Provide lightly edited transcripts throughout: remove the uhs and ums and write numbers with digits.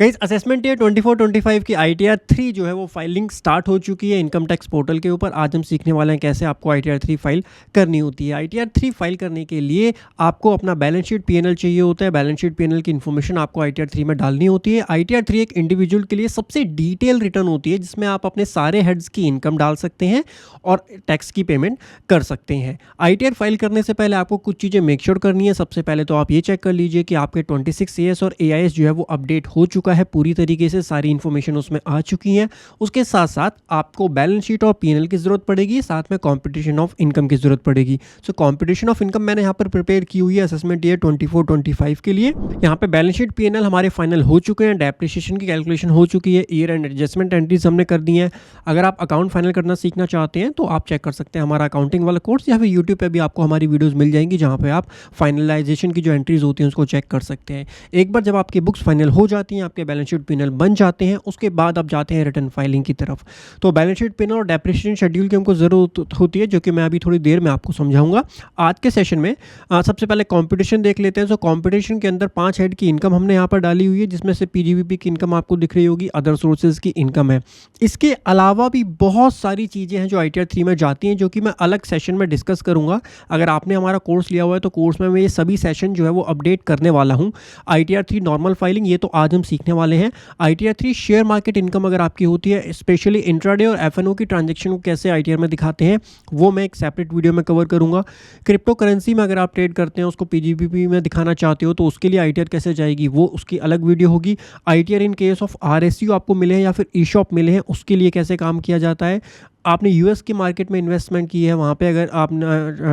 Guys assessment year 24-25 की ITR 3 जो है वो फाइलिंग स्टार्ट हो चुकी है इनकम टैक्स पोर्टल के ऊपर। आज हम सीखने वाले हैं कैसे आपको ITR 3 फाइल करनी होती है। ITR 3 फाइल करने के लिए आपको अपना बैलेंस शीट PNL चाहिए होता है। बैलेंस शीट PNL की इन्फॉर्मेशन आपको ITR 3 में डालनी होती है। ITR 3 एक इंडिविजुअल के लिए सबसे डिटेल रिटर्न होती है जिसमें आप अपने सारे हेड्स की इनकम डाल सकते हैं और टैक्स की पेमेंट कर सकते हैं। ITR फाइल करने से पहले आपको कुछ चीज़ें मेक श्योर करनी है। सबसे पहले तो आप ये चेक कर लीजिए कि आपके 26 AS और AIS जो है वो अपडेट हो चुका है, पूरी तरीके से सारी इन्फॉर्मेशन उसमें आ चुकी है। उसके साथ साथ आपको बैलेंस शीट और PNL की ज़रूरत पड़ेगी, साथ में कॉम्पिटिशन ऑफ इनकम की ज़रूरत पड़ेगी। सो कॉम्पिटिशन ऑफ इनकम मैंने यहाँ पर प्रिपेयर की हुई है असेसमेंट ईयर 24-25 के लिए। यहाँ पे बैलेंस शीट PNL हमारे फाइनल हो चुके हैं, डेप्रिसिएशन की कैलकुलेशन हो चुकी है, ईयर एंड एडजस्टमेंट एंट्रीज हमने कर दी हैं। अगर आप अकाउंट फाइनल करना सीखना चाहते हैं तो आप चेक कर सकते हैं हमारा अकाउंटिंग वाला कोर्स, या फिर यूट्यूब पे भी आपको हमारी वीडियोस मिल जाएंगी जहाँ पे आप फाइनलाइजेशन की जो एंट्रीज होती हैं उसको चेक कर सकते हैं। एक बार जब आपकी बुक्स फाइनल हो जाती हैं, आपके बैलेंस शीट PNL बन जाते हैं, उसके बाद आप जाते हैं रिटर्न फाइलिंग की तरफ। तो बैलेंस शीट PNL और डेप्रिसिएशन शेड्यूल की हमको ज़रूरत होती है, जो कि मैं अभी थोड़ी देर में आपको समझाऊंगा। आज के सेशन में सबसे पहले कॉम्पिटिशन देख लेते हैं। सो कॉम्पिटिशन के अंदर 5 हेड की इनकम हमने यहाँ पर डाली हुई है, जिसमें से PGBP की इनकम आपको दिख रही होगी, अदर सोर्सेज की इनकम है। इसके अलावा भी बहुत सारी चीज़ें हैं जो ITR 3 में जाती हैं, जो कि मैं अलग सेशन में डिस्कस करूंगा। अगर आपने हमारा कोर्स लिया हुआ है तो कोर्स में मैं ये सभी सेशन जो है वो अपडेट करने वाला हूँ। ITR 3 नॉर्मल फाइलिंग ये तो आज हम सीखने वाले हैं। ITR 3 शेयर मार्केट इनकम अगर आपकी होती है, स्पेशली इंट्राडे और FNO की ट्रांजेक्शन को कैसे ITR में दिखाते हैं, वो मैं एक सेपरेट वीडियो में कवर करूंगा। क्रिप्टो करेंसी में अगर आप ट्रेड करते हैं, उसको PGBP में दिखाना चाहते हो तो उसके लिए ITR कैसे जाएगी, वो उसकी अलग वीडियो होगी। ITR in case of RSU आपको मिले हैं या फिर ESOP मिले हैं, उसके लिए कैसे काम किया जाता है। आपने US की मार्केट में इन्वेस्टमेंट की है, वहाँ पे अगर आप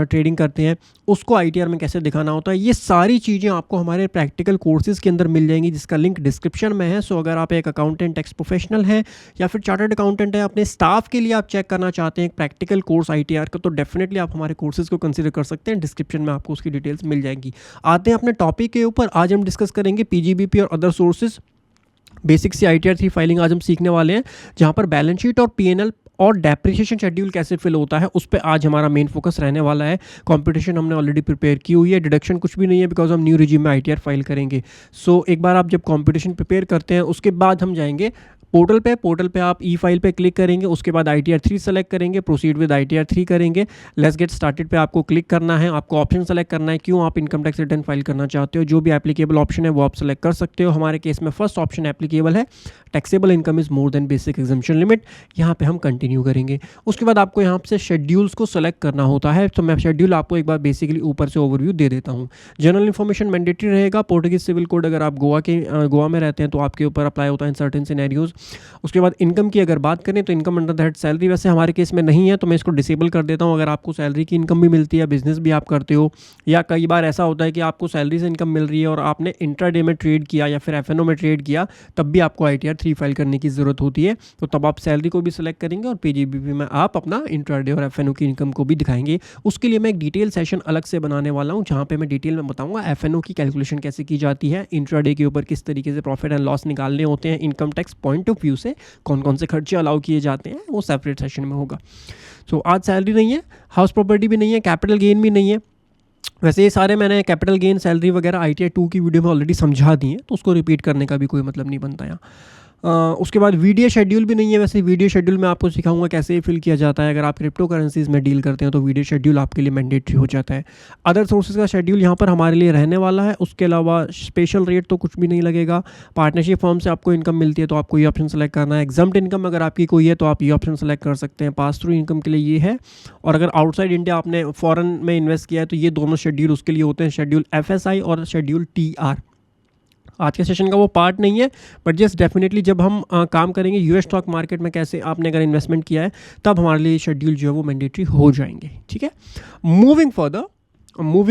ट्रेडिंग करते हैं, उसको ITR में कैसे दिखाना होता है, ये सारी चीज़ें आपको हमारे प्रैक्टिकल कोर्सेज के अंदर मिल जाएंगी, जिसका लिंक डिस्क्रिप्शन में है। सो अगर आप एक अकाउंटेंट, टैक्स प्रोफेशनल हैं या फिर चार्टर्ड अकाउंटेंट है, अपने स्टाफ के लिए आप चेक करना चाहते हैं एक प्रैक्टिकल कोर्स ITR का, तो डेफिनेटली आप हमारे कोर्सेज को कंसिडर कर सकते हैं। डिस्क्रिप्शन में आपको उसकी डिटेल्स मिल जाएंगी। आते हैं अपने टॉपिक के ऊपर। आज हम डिस्कस करेंगे PGBP और अदर सोर्सेज। बेसिक सी ITR 3 फाइलिंग आज हम सीखने वाले हैं, जहाँ पर बैलेंस शीट और PNL और डेप्रिसिएशन शेड्यूल कैसे फिल होता है उस पर आज हमारा मेन फोकस रहने वाला है। कंपटीशन हमने ऑलरेडी प्रिपेयर की हुई है, डिडक्शन कुछ भी नहीं है बिकॉज हम न्यू रिजीम में ITR फाइल करेंगे। सो एक बार आप जब कंपटीशन प्रिपेयर करते हैं, उसके बाद हम जाएंगे पोर्टल पे आप ई फाइल पे क्लिक करेंगे, उसके बाद ITR 3 सेलेक्ट करेंगे, प्रोसीड विद ITR 3 करेंगे। लेट्स गेट स्टार्टेड पे आपको क्लिक करना है, आपको ऑप्शन सेलेक्ट करना है, क्यों आप इनकम टैक्स रिटर्न फाइल करना चाहते हो। जो भी एप्लीकेबल ऑप्शन है वो आप सेलेक्ट कर सकते हो। हमारे केस में फर्स्ट ऑप्शन एप्लीकेबल है, taxable income is more than basic exemption limit. यहाँ पे हम कंटिन्यू करेंगे। उसके बाद आपको यहाँ से शेड्यूल्स को सेलेक्ट करना होता है। तो मैं शेड्यूल आपको एक बार बेसिकली ऊपर से ओवरव्यू दे देता हूँ। जनरल इन्फॉर्मेशन मैंडेटरी रहेगा। पोर्टुगीज सिविल कोड अगर आप गोवा में रहते हैं तो आपके ऊपर अप्लाई होता है इन सर्टेन सिनेरियोज। उसके बाद इनकम की अगर बात करें तो income under the head salary वैसे हमारे केस में नहीं है, तो मैं इसको डिसेबल कर देता हूँ। अगर आपको सैलरी की इनकम भी मिलती है, बिजनेस भी आप करते हो, या कई बार ऐसा होता है कि आपको सैलरी से इनकम मिल रही है और आपने इंट्राडे में ट्रेड किया या फिर FNO में ट्रेड किया, तब भी आपको ITR 3 फाइल करने की ज़रूरत होती है। तो तब आप सैलरी को भी सिलेक्ट करेंगे और PGBP में आप अपना इंट्राडे और FNO की इनकम को भी दिखाएंगे। उसके लिए मैं एक डिटेल सेशन अलग से बनाने वाला हूँ, जहाँ पे मैं डिटेल में बताऊँगा FNO की कैलकुलेशन कैसे की जाती है, इंट्राडे के ऊपर किस तरीके से प्रॉफिट एंड लॉस निकालने होते हैं, income tax point of view से कौन कौन से खर्चे अलाउ किए जाते हैं, वो सेपरेट सेशन में होगा। सो आज सैलरी नहीं है, हाउस प्रॉपर्टी भी नहीं है, कैपिटल गेन भी नहीं है। वैसे ये सारे मैंने कैपिटल गेन, सैलरी वगैरह ITR 2 की वीडियो में ऑलरेडी समझा दी है, तो उसको रिपीट करने का भी कोई मतलब नहीं बनता यहाँ। उसके बाद वीडियो शेड्यूल भी नहीं है। वैसे वीडियो शेड्यूल में आपको सिखाऊंगा कैसे फिल किया जाता है। अगर आप क्रिप्टो करेंसीज में डील करते हैं तो वीडियो शेड्यूल आपके लिए मैंडेटरी हो जाता है। अदर सोर्सेज का शेड्यूल यहाँ पर हमारे लिए रहने वाला है। उसके अलावा स्पेशल रेट तो कुछ भी नहीं लगेगा। पार्टनरशिप फॉर्म से आपको इनकम मिलती है तो आपको ये ऑप्शन सेलेक्ट करना है। एग्जम्प्ट इनकम अगर आपकी कोई है तो आप ये ऑप्शन सेलेक्ट कर सकते हैं। पास थ्रू इनकम के लिए ये है, और अगर आउटसाइड इंडिया आपने फॉरेन में इन्वेस्ट किया है तो ये दोनों शेड्यूल उसके लिए होते हैं, शेड्यूल FSI और शेड्यूल TR। आज के सेशन का वो पार्ट नहीं है, बट जस्ट डेफिनेटली जब हम काम करेंगे US स्टॉक मार्केट में कैसे आपने अगर इन्वेस्टमेंट किया है, तब हमारे लिए शेड्यूल जो है वो मैंडेटरी हो जाएंगे। ठीक है, मूविंग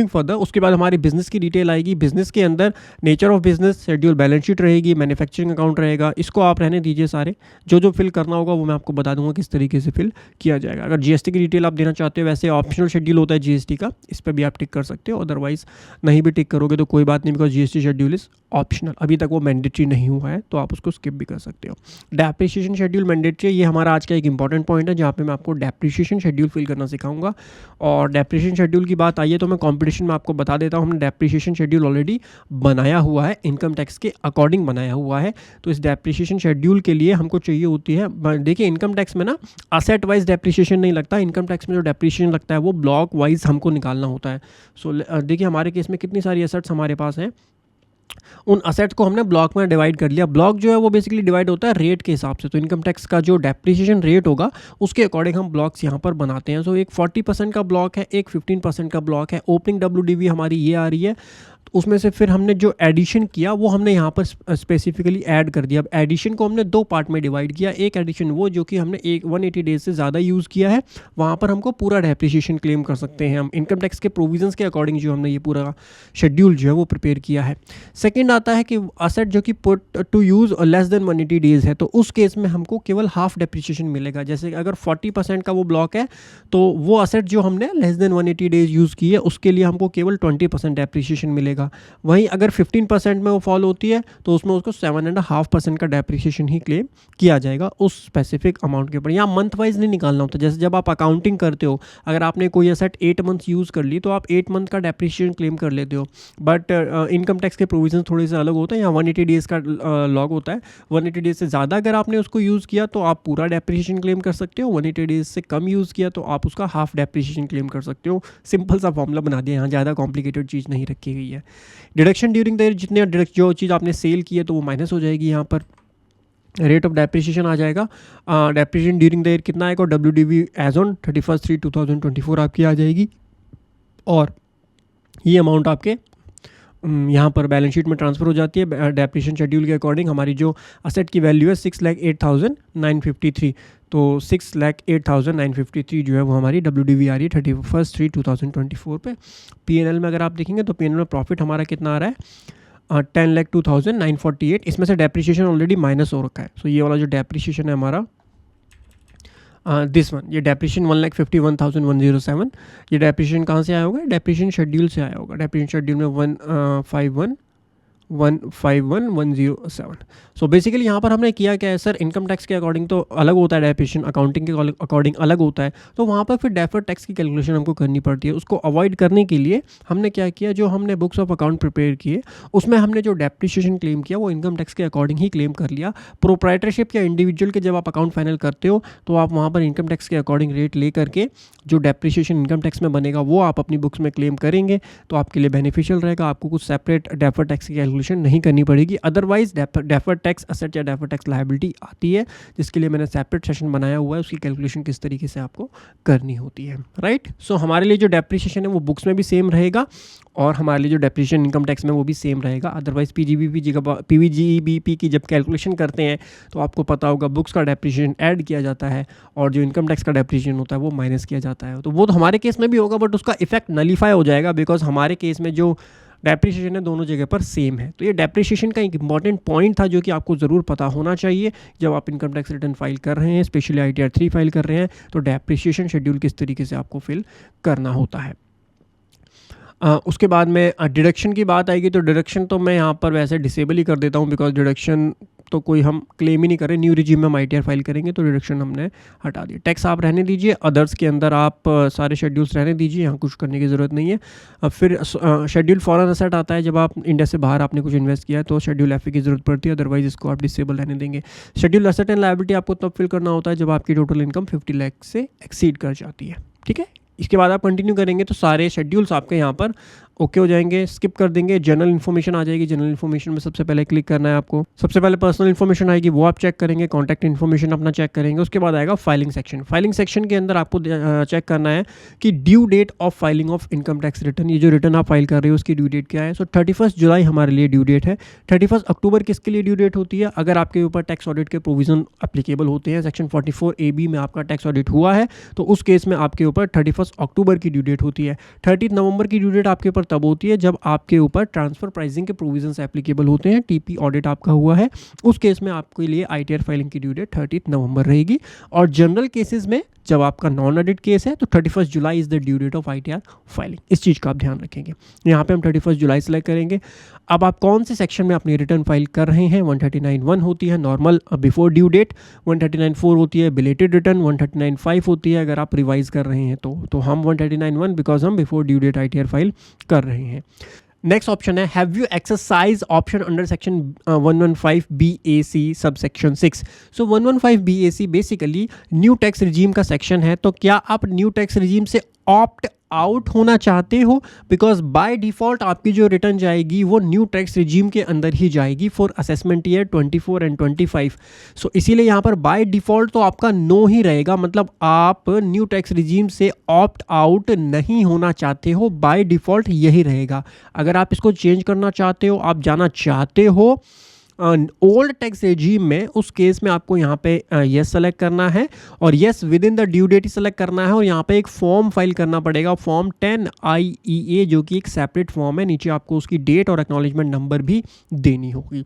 फर्दर उसके बाद हमारी बिजनेस की डिटेल आएगी। बिजनेस के अंदर nature of business, schedule, balance sheet रहेगी, मैन्युफैक्चरिंग अकाउंट रहेगा। इसको आप रहने दीजिए, सारे जो फिल करना होगा वो मैं आपको बता दूंगा किस तरीके से फिल किया जाएगा। अगर GST की डिटेल आप देना चाहते हो, वैसे ऑप्शनल शेड्यूल होता है GST का, इस पर भी आप टिक कर सकते हो। अदरवाइज नहीं भी टिक करोगे तो कोई बात नहीं, because GST schedule is optional, अभी तक वो मैंडेटरी नहीं हुआ है, तो आप उसको स्किप भी कर सकते हो। डेप्रिसिएशन शेड्यूल मैंडेटरी है, ये हमारा आज का एक इंपॉर्टेंट पॉइंट है, जहाँ पे मैं आपको डेप्रिसिएशन शेड्यूल फिल करना सिखाऊंगा। और डेप्रिसिएशन शेड्यूल की बात आई है तो मैं कंपटीशन में आपको बता देता हूँ, हमने डेप्रिसिएशन शेड्यूल ऑलरेडी बनाया हुआ है, इनकम टैक्स के अकॉर्डिंग बनाया हुआ है। तो इस डेप्रिसिएशन शेड्यूल के लिए हमको चाहिए होती है, देखिए इनकम टैक्स में ना असेट वाइज डेप्रिसिएशन नहीं लगता, इनकम टैक्स में जो डेप्रिसिएशन लगता है वो ब्लॉक वाइज हमको निकालना होता है। सो देखिए हमारे केस में कितनी सारी एसेट्स हमारे पास हैं, उन असेट्स को हमने ब्लॉक में डिवाइड कर लिया। ब्लॉक जो है वो बेसिकली डिवाइड होता है रेट के हिसाब से, तो इनकम टैक्स का जो डेप्रिसिएशन रेट होगा उसके अकॉर्डिंग हम ब्लॉक्स यहाँ पर बनाते हैं। सो एक 40% का ब्लॉक है, एक 15% का ब्लॉक है। ओपनिंग WDV हमारी ये आ रही है, उसमें से फिर हमने जो एडिशन किया वो हमने यहाँ पर स्पेसिफिकली ऐड कर दिया। अब एडिशन को हमने दो पार्ट में डिवाइड किया। एक एडिशन वो जो कि हमने 180 डेज से ज़्यादा यूज़ किया है, वहाँ पर हमको पूरा डेप्रिसिएशन क्लेम कर सकते हैं हम, इनकम टैक्स के प्रोविजंस के अकॉर्डिंग जो हमने ये पूरा शेड्यूल जो है वो प्रिपेयर किया है। सेकेंड आता है कि असेट जो कि put to use less than 180 days है, तो उस केस में हमको केवल हाफ डेप्रिसिएशन मिलेगा। जैसे अगर 40% का वो ब्लॉक है तो वो असेट जो हमने लेस देन 180 डेज यूज़ की है उसके लिए हमको केवल 20% डेप्रिसिएशन मिलेगा। वहीं अगर 15% में वो फॉल होती है तो उसमें उसको 7.5% का डेप्रिसिएशन ही क्लेम किया जाएगा उस स्पेसिफिक अमाउंट के ऊपर। यहाँ मंथ वाइज नहीं निकालना होता। जैसे जब आप अकाउंटिंग करते हो, अगर आपने कोई एसेट 8 मंथ्स यूज़ कर ली तो आप 8 मंथ का डेप्रिसिएशन क्लेम कर लेते हो, बट इनकम टैक्स के प्रोविजन थोड़े से अलग होते हैं। यहाँ 180 डेज़ का लॉग होता है। 180 डेज से ज़्यादा अगर आपने उसको यूज़ किया तो आप पूरा डेप्रिसिएशन क्लेम कर सकते हो, 180 डेज से कम यूज़ किया तो आप उसका हाफ डेप्रिसिएशन क्लेम कर सकते हो। सिंपल सा फॉर्मूला बना दिया, यहाँ ज़्यादा कॉम्प्लिकेटेड चीज़ नहीं रखी गई है। डिडक्शन ड्यूरिंग द ईयर, जितने जो चीज़ आपने सेल की है तो वो माइनस हो जाएगी। यहाँ पर रेट ऑफ डेप्रिसिएशन आ जाएगा, डेप्रिसिएशन ड्यूरिंग द ईयर कितना आएगा, WDV एज ऑन 31/3/2024 आपकी आ जाएगी, और ये अमाउंट आपके यहाँ पर बैलेंस शीट में ट्रांसफ़र हो जाती है। डेप्रिसिएशन शेड्यूल के अकॉर्डिंग हमारी जो असेट की वैल्यू है 6,08,953, तो 6,08,953 जो है वो हमारी WDV आ रही है 31/3/2024 पे। P&L में अगर आप देखेंगे तो P&L में प्रॉफिट हमारा कितना आ रहा है, 10,02,948। इसमें से डेप्रिसिएशन ऑलरेडी माइनस हो रखा है। सो ये वाला जो डेप्रिसिएशन है हमारा, दिस वन, ये डेप्रिसिएशन 1,51,107, ये डेप्रिसिएशन कहाँ से आया होगा, डेप्रिसिएशन शेड्यूल से आया होगा। डेप्रिसिएशन शेड्यूल में 151,107। सो बेसिकली यहाँ पर हमने किया क्या है सर, इनकम टैक्स के अकॉर्डिंग तो अलग होता है डेप्रिसिएशन, अकाउंटिंग के अकॉर्डिंग अलग होता है, तो वहाँ पर फिर डेफर्ड टैक्स की कैलकुलेशन हमको करनी पड़ती है। उसको अवॉइड करने के लिए हमने क्या किया, जो हमने बुक्स ऑफ अकाउंट प्रिपेयर किए उसमें हमने जो डेप्रिसिएशन क्लेम किया वो इनकम टैक्स के अकॉर्डिंग ही क्लेम कर लिया। प्रोप्राइटरशिप या इंडिविजुअल के जब आप अकाउंट फाइनल करते हो तो आप वहाँ पर इनकम टैक्स के अकॉर्डिंग रेट ले करके जो डेप्रिसिएशन इनकम टैक्स में बनेगा वो आप अपनी बुक्स में क्लेम करेंगे, तो आपके लिए बेनिफिशियल रहेगा। आपको कुछ सेपरेट डेफर्ड टैक्स की कैलकुलेशन नहीं करनी पड़ेगी। अदरवाइज डेफर्ड टैक्स असेट या डेफर्ड टैक्स लायबिलिटी आती है, जिसके लिए मैंने सेपरेट सेशन बनाया हुआ है, उसकी कैलकुलेशन किस तरीके से आपको करनी होती है, राइट। सो हमारे लिए जो डेप्रिसिएशन है वो बुक्स में भी सेम रहेगा, और हमारे लिए जो डेप्रिसिएशन इनकम टैक्स में वो भी सेम रहेगा। अदरवाइज PGBP की जब कैलकुलेशन करते हैं तो आपको पता होगा बुक्स का डेप्रिसिएशन ऐड किया जाता है और जो इनकम टैक्स का डेप्रिसिएशन होता है वो माइनस किया जाता है। तो वो तो हमारे केस में भी होगा, बट उसका इफेक्ट नलीफाई हो जाएगा, बिकॉज हमारे केस में जो डेप्रिसिएशन है दोनों जगह पर सेम है। तो ये डेप्रिसिएशन का एक इंपॉर्टेंट पॉइंट था जो कि आपको ज़रूर पता होना चाहिए जब आप इनकम टैक्स रिटर्न फाइल कर रहे हैं, स्पेशली ITR 3 फाइल कर रहे हैं, तो डेप्रिसिएशन शेड्यूल किस तरीके से आपको फिल करना होता है। उसके बाद में डिडक्शन की बात आएगी, तो डिडक्शन तो मैं यहाँ पर वैसे डिसेबल ही कर देता हूँ, बिकॉज डिडक्शन तो कोई हम क्लेम ही नहीं करें। न्यू रिजीम में हम ITR फाइल करेंगे तो डिडक्शन हमने हटा दिया। टैक्स आप रहने दीजिए, अदर्स के अंदर आप सारे शेड्यूल्स रहने दीजिए, यहाँ कुछ करने की ज़रूरत नहीं है। फिर शेड्यूल फॉरेन असेट आता है, जब आप इंडिया से बाहर आपने कुछ इन्वेस्ट किया है तो शेड्यूल FA की ज़रूरत पड़ती है, अदरवाइज इसको आप डिसेबल रहने देंगे। शेड्यूल एसेट एंड लायबिलिटी आपको तब फिल करना होता है जब आपकी टोटल इनकम 50 लाख से एक्सीड कर जाती है, ठीक है। इसके बाद आप कंटिन्यू करेंगे तो सारे शेड्यूल्स आपके यहाँ पर ओके हो जाएंगे। स्किप कर देंगे, जनरल इन्फॉर्मेशन आ जाएगी। जनरल इन्फॉर्मेशन में सबसे पहले क्लिक करना है आपको। सबसे पहले पर्सनल इन्फॉर्मेशन आएगी, वो आप चेक करेंगे। कॉन्टैक्ट इन्फॉर्मेशन अपना चेक करेंगे। उसके बाद आएगा फाइलिंग सेक्शन। फाइलिंग सेक्शन के अंदर आपको चेक करना है कि due date of filing of income tax return, ये जो रिटर्न आप फाइल कर रहे हो उसकी ड्यू डेट क्या है। सो 31 जुलाई हमारे लिए ड्यू डेट है। 31 अक्टूबर किसके लिए ड्यू डेट होती है, अगर आपके ऊपर टैक्स ऑडिट के प्रोविजन एप्लीकेबल होते हैं, सेक्शन 44AB में आपका टैक्स ऑडिट हुआ है तो उस केस में आपके ऊपर 31 अक्टूबर की ड्यू डेट होती है। 30 नवंबर की ड्यू डेट आपके ऊपर तब होती है जब आपके ऊपर ट्रांसफर प्राइसिंग के प्रोविजंस एप्लीकेबल होते हैं, TP ऑडिट आपका हुआ है, उस केस में आपके लिए ITR फाइलिंग की ड्यू डेट 30 नवंबर रहेगी। और जनरल केसेस में जब आपका नॉन ऑडिट केस है तो 31 July is the due date of ITR filing. इस चीज़ का आप ध्यान रखेंगे। यहाँ पे हम 31 जुलाई सेलेक्ट करेंगे। अब आप कौन से सेक्शन में अपनी रिटर्न फाइल कर रहे हैं। 139(1) होती है नॉर्मल बिफोर ड्यू डेट, 139(4) होती है बिलेटेड रिटर्न, 139(5) होती है अगर आप रिवाइज कर रहे हैं तो हम 139(1) बिकॉज हम before due date ITR file कर रहे हैं। नेक्स्ट ऑप्शन है have you exercise option under section 115 BAC sub section 6। So 115 BAC basically new tax regime का सेक्शन है। तो क्या आप न्यू टैक्स रिजीम से ऑप्ट आउट होना चाहते हो, बिकॉज बाय डिफ़ॉल्ट आपकी जो रिटर्न जाएगी वो न्यू टैक्स रिजीम के अंदर ही जाएगी फॉर असेसमेंट ईयर 24 एंड 25। सो इसीलिए यहाँ पर बाय डिफ़ॉल्ट तो आपका नो ही रहेगा, मतलब आप न्यू टैक्स रिजीम से ऑप्ट आउट नहीं होना चाहते हो, बाय डिफ़ॉल्ट यही रहेगा। अगर आप इसको चेंज करना चाहते हो, आप जाना चाहते हो ओल्ड टैक्स रेजीम में, उस केस में आपको यहाँ पे येस सेलेक्ट करना है और yes within the due date ही सेलेक्ट करना है और यहाँ पे एक फॉर्म फाइल करना पड़ेगा, फॉर्म 10 IEA, जो कि एक सेपरेट फॉर्म है। नीचे आपको उसकी डेट और एक्नॉलेजमेंट नंबर भी देनी होगी,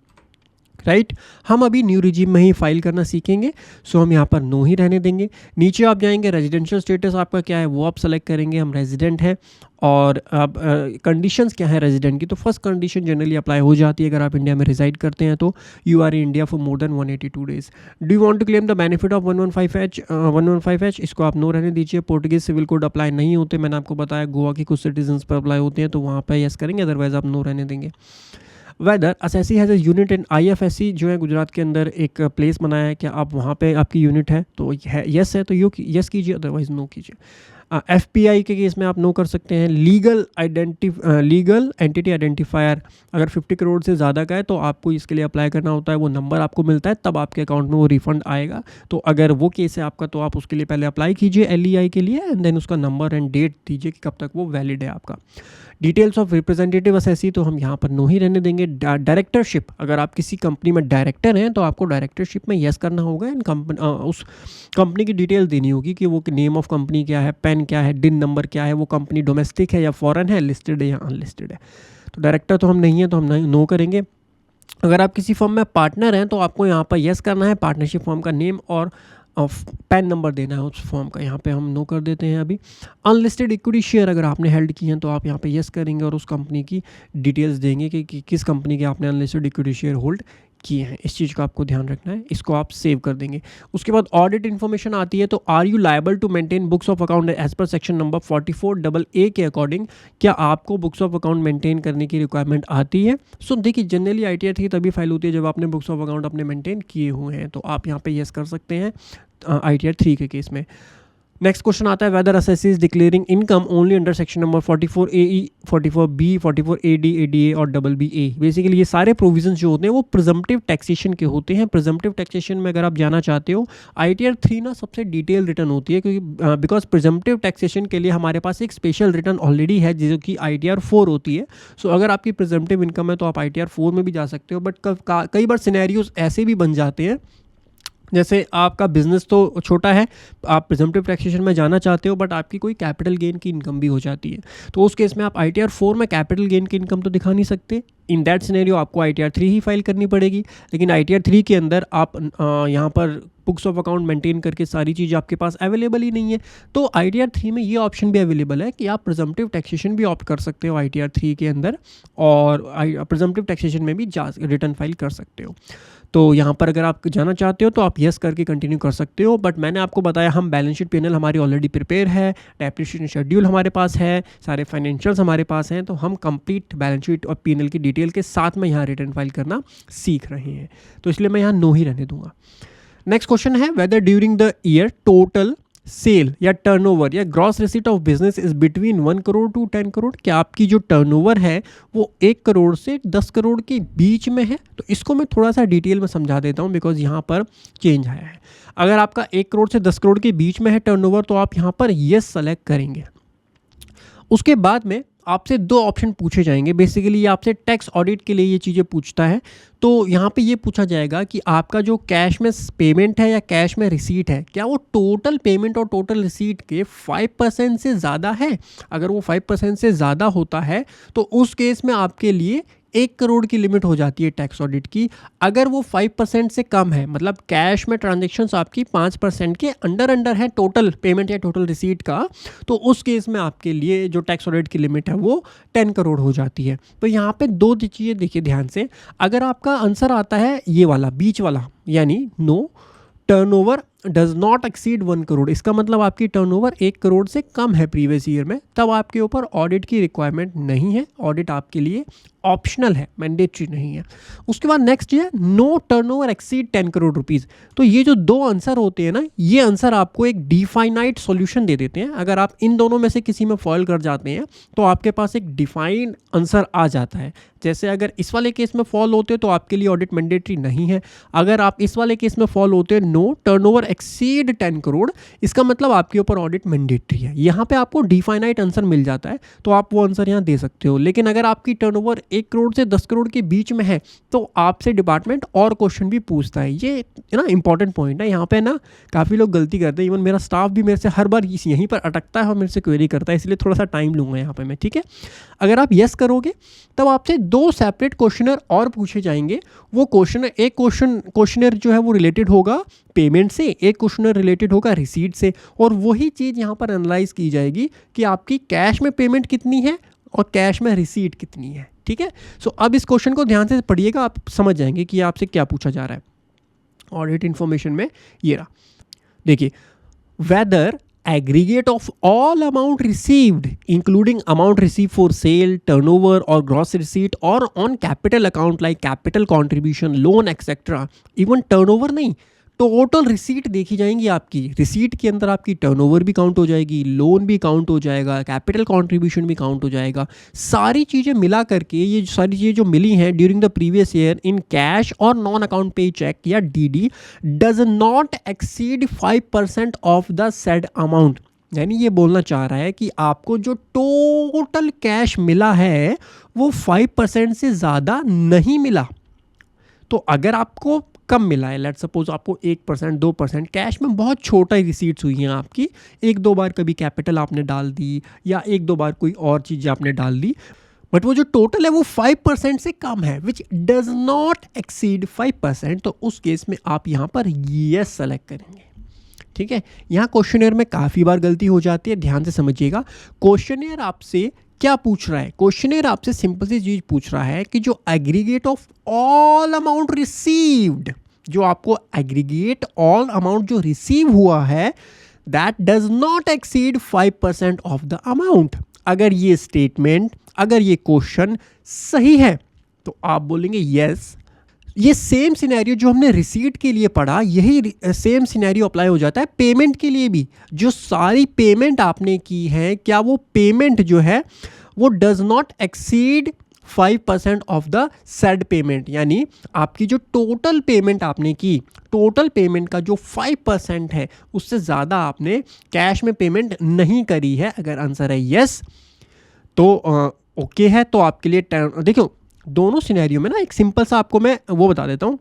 राइट। हम अभी न्यू रिजीम में ही फाइल करना सीखेंगे, सो हम यहाँ पर नो ही रहने देंगे। नीचे आप जाएंगे, रेजिडेंशियल स्टेटस आपका क्या है वो आप सेलेक्ट करेंगे, हम रेजिडेंट हैं। और अब कंडीशंस क्या है रेजिडेंट की, तो फर्स्ट कंडीशन जनरली अप्लाई हो जाती है अगर आप इंडिया में रिजाइड करते हैं तो you are in India for more than 182 डेज। Do you want to claim the benefit of 115H, इसको आप नो रहने दीजिए। पोर्टुगीज सिविल कोड अप्लाई नहीं होते, मैंने आपको बताया गोवा की कुछ सिटीजन्स पर अप्लाई होते हैं तो वहाँ पर यस करेंगे, अदरवाइज आप नो रहने देंगे। Whether assessee has a unit in IFSC जो है गुजरात के अंदर एक प्लेस बनाया है, क्या आप वहाँ पे आपकी यूनिट है तो है यस है तो यस कीजिए, अदरवाइज नो कीजिए। FPI के केस में आप नो कर सकते हैं। लीगल एंटिटी आइडेंटिफायर अगर 50 करोड़ से ज़्यादा का है तो आपको इसके लिए अप्लाई करना होता है, वो नंबर आपको मिलता है तब आपके अकाउंट में वो रिफंड आएगा। तो अगर वो केस है आपका तो आप उसके लिए पहले अप्लाई कीजिए LEI के लिए एंड देन उसका नंबर एंड डेट दीजिए कि कब तक वो वैलिड है आपका। डिटेल्स ऑफ रिप्रेजेंटेटिव असेसी तो हम यहाँ पर नो ही रहने देंगे। डायरेक्टरशिप, अगर आप किसी कंपनी में डायरेक्टर हैं तो आपको डायरेक्टरशिप में यस करना होगा एंड उस कंपनी की डिटेल देनी होगी कि वो नेम ऑफ कंपनी क्या है, पैन क्या है, डिन नंबर क्या है, वो कंपनी डोमेस्टिक है या फॉरेन है, लिस्टेड है या अनलिस्टेड है। तो डायरेक्टर तो हम नहीं है तो हम नो करेंगे। अगर आप किसी फर्म में पार्टनर हैं तो आपको यहाँ पर यस करना है, पार्टनरशिप फर्म का नेम और पैन नंबर देना है उस फॉर्म का, यहाँ पे हम नो कर देते हैं अभी। अनलिस्टेड इक्विटी शेयर अगर आपने हेल्ड की हैं तो आप यहाँ पे यस करेंगे और उस कंपनी की डिटेल्स देंगे कि किस कंपनी के आपने अनलिस्टेड इक्विटी शेयर होल्ड किए हैं। इस चीज़ का आपको ध्यान रखना है, इसको आप सेव कर देंगे। उसके बाद ऑडिट इन्फॉर्मेशन आती है, तो are you liable to maintain books of account as per section number 44AA के अकॉर्डिंग, क्या आपको बुक्स ऑफ अकाउंट मेंटेन करने की रिक्वायरमेंट आती है। सो देखिए जनरली ITR 3 तभी फाइल होती है जब आपने बुक्स ऑफ अकाउंट अपने मेंटेन किए हुए हैं, तो आप यहाँ पे यस कर सकते हैं ITR 3 के केस में। नेक्स्ट क्वेश्चन आता है whether assessee is declaring income only under section number 44AE, 44B, 44AD, ADA और BBA। बेसिकली ये सारे प्रोविजंस जो होते हैं वो प्रिजम्पटिव टैक्सेशन के होते हैं। प्रिजम्पटिव टैक्सेशन में अगर आप जाना चाहते हो, ITR 3 ना सबसे डिटेल रिटर्न होती है, क्योंकि बिकॉज प्रिजम्पटिव टैक्सेशन के लिए हमारे पास एक स्पेशल रिटर्न ऑलरेडी है जो कि ITR 4 होती है। सो अगर आपकी प्रिजम्पटिव इनकम है तो आप ITR 4 में भी जा सकते हो, बट कई बार सिनेरियोज ऐसे भी बन जाते हैं जैसे आपका बिजनेस तो छोटा है, आप प्रिजम्पटिव टैक्सेशन में जाना चाहते हो बट आपकी कोई कैपिटल गेन की इनकम भी हो जाती है, तो उस केस में आप ITR 4 में कैपिटल गेन की इनकम तो दिखा नहीं सकते। इन दैट सिनेरियो आपको ITR 3 ही फाइल करनी पड़ेगी। लेकिन ITR 3 के अंदर आप यहाँ पर बुक्स ऑफ अकाउंट मेंटेन करके सारी चीज़ आपके पास अवेलेबल ही नहीं है, तो ITR 3 में ये ऑप्शन भी अवेलेबल है कि आप प्रिजम्पटिव टैक्सेशन भी ऑप्ट कर सकते हो ITR 3 के अंदर, और प्रिजम्पटिव टैक्सेशन में भी रिटर्न फाइल कर सकते हो। तो यहाँ पर अगर आप जाना चाहते हो तो आप यस करके कंटिन्यू कर सकते हो। बट मैंने आपको बताया हम बैलेंस शीट P&L हमारी ऑलरेडी प्रिपेयर है, डेप्रिसिएशन शेड्यूल हमारे पास है, सारे फाइनेंशियल्स हमारे पास हैं, तो हम कंप्लीट बैलेंस शीट और P&L की डिटेल के साथ में यहाँ रिटर्न फाइल करना सीख रहे हैं, तो इसलिए मैं यहाँ नो ही रहने दूंगा। नेक्स्ट क्वेश्चन है whether during the year total sale या टर्नओवर या gross receipt of business is between 1 crore to 10 crore, क्या आपकी जो टर्नओवर है वो 1 करोड़ से 10 करोड़ के बीच में है। तो इसको मैं थोड़ा सा डिटेल में समझा देता हूँ बिकॉज यहाँ पर चेंज आया है। अगर आपका 1 करोड़ से 10 करोड़ के बीच में है टर्नओवर तो आप यहाँ पर येस सेलेक्ट करेंगे। उसके बाद में आपसे 2 ऑप्शन पूछे जाएंगे, बेसिकली ये आपसे टैक्स ऑडिट के लिए ये चीज़ें पूछता है। तो यहाँ पे ये पूछा जाएगा कि आपका जो कैश में पेमेंट है या कैश में रिसीट है, क्या वो टोटल पेमेंट और टोटल रिसीट के 5% से ज़्यादा है। अगर वो 5% से ज़्यादा होता है तो उस केस में आपके लिए 1 करोड़ की लिमिट हो जाती है टैक्स ऑडिट की। अगर वो 5% से कम है, मतलब कैश में ट्रांजेक्शन्स आपकी 5% के अंडर है टोटल पेमेंट या टोटल रिसीट का, तो उस केस में आपके लिए जो टैक्स ऑडिट की लिमिट है वो 10 करोड़ हो जाती है। तो यहाँ पे दो चीज़ें देखिए ध्यान से, अगर आपका आंसर आता है ये वाला बीच वाला, यानी no turnover does not exceed 1 crore, इसका मतलब आपकी टर्नओवर 1 करोड़ से कम है प्रीवियस ईयर में, तब आपके ऊपर ऑडिट की रिक्वायरमेंट नहीं है। ऑडिट आपके लिए ऑप्शनल है, मैंडेटरी नहीं है। उसके बाद नेक्स्ट है no turnover exceed 10 crore rupees. तो ये जो दो आंसर होते हैं ना, ये आंसर आपको एक डिफाइनाइट सॉल्यूशन दे देते हैं। अगर आप इन दोनों में से किसी में फॉल कर जाते हैं तो आपके पास एक डिफाइंड आंसर आ जाता है। जैसे अगर इस वाले केस में फॉल होते तो आपके लिए ऑडिट मैंडेटरी नहीं है। अगर आप इस वाले केस में फॉल होते नो टर्नओवर एक्सीड 10 करोड़, इसका मतलब आपके ऊपर ऑडिट मैंडेटरी है। यहाँ पे आपको डिफाइनाइट आंसर मिल जाता है तो आप वो आंसर यहाँ दे सकते हो। लेकिन अगर आपकी टर्नओवर 1 करोड़ से 10 करोड़ के बीच में है तो आपसे डिपार्टमेंट और क्वेश्चन भी पूछता है। ये है ना इंपॉर्टेंट पॉइंट है। यहाँ पे ना काफ़ी लोग गलती करते हैं, इवन मेरा स्टाफ भी मेरे से हर बार यहीं पर अटकता है और मेरे से क्वेरी करता है, इसलिए थोड़ा सा टाइम लूँगा यहाँ पे मैं, ठीक है। अगर आप येस करोगे तब आपसे 2 सेपरेट क्वेश्चनर और पूछे जाएंगे। वो क्वेश्चन, एक क्वेश्चनर जो है वो रिलेटेड होगा पेमेंट से, एक क्वेश्चनर रिलेटेड होगा रिसीट से, और वही चीज़ यहाँ पर एनालाइज की जाएगी कि आपकी कैश में पेमेंट कितनी है और कैश में रिसीट कितनी है, ठीक है। सो अब इस क्वेश्चन को ध्यान से पढ़िएगा, आप समझ जाएंगे कि आपसे क्या पूछा जा रहा है। ऑडिट इन्फॉर्मेशन में ये रहा, देखिए, weather aggregate of all amount received including amount received for sale, turnover or gross receipt or on capital account like capital contribution, loan etc, even turnover नहीं, टोटल रिसीट देखी जाएंगी आपकी। रिसीट के अंदर आपकी टर्नओवर भी काउंट हो जाएगी, लोन भी काउंट हो जाएगा, कैपिटल कंट्रीब्यूशन भी काउंट हो जाएगा। सारी चीज़ें मिला करके ये सारी चीज़ें जो मिली हैं during the previous year in cash और नॉन अकाउंट पे चेक या DD does not exceed 5% of the said amount. यानी ये बोलना चाह रहा है कि आपको जो टोटल कैश मिला है वो 5% से ज़्यादा नहीं मिला। तो अगर आपको कम मिला है, लेट्स सपोज आपको 1% 2% कैश में बहुत छोटा ही रिसीट्स हुई हैं आपकी, 1-2 बार कभी कैपिटल आपने डाल दी या 1-2 बार कोई और चीज़ आपने डाल दी, बट वो जो टोटल है वो 5% से कम है, विच डज नॉट एक्सीड 5%, तो उस केस में आप यहाँ पर येस सेलेक्ट करेंगे, ठीक है। यहाँ क्वेश्चनियर में काफ़ी बार गलती हो जाती है, ध्यान से समझिएगा। क्वेश्चनियर आपसे क्या पूछ रहा है? क्वेश्चनियर आपसे सिंपल सी चीज पूछ रहा है कि जो aggregate of all amount received, जो आपको एग्रीगेट ऑल अमाउंट जो रिसीव हुआ है that does not exceed 5% of the amount. अगर ये स्टेटमेंट, अगर ये क्वेश्चन सही है तो आप बोलेंगे यस। ये सेम सिनेरियो जो हमने रिसीट के लिए पढ़ा, यही सेम सिनेरियो अप्लाई हो जाता है पेमेंट के लिए भी। जो सारी पेमेंट आपने की है, क्या वो पेमेंट जो है वो does not exceed 5% of the said payment, यानी आपकी जो टोटल पेमेंट आपने की, टोटल पेमेंट का जो 5% है उससे ज़्यादा आपने कैश में पेमेंट नहीं करी है। अगर आंसर है यस तो ओके है, तो आपके लिए देखो दोनों सिनेरियो में ना एक सिंपल सा आपको मैं वो बता देता हूँ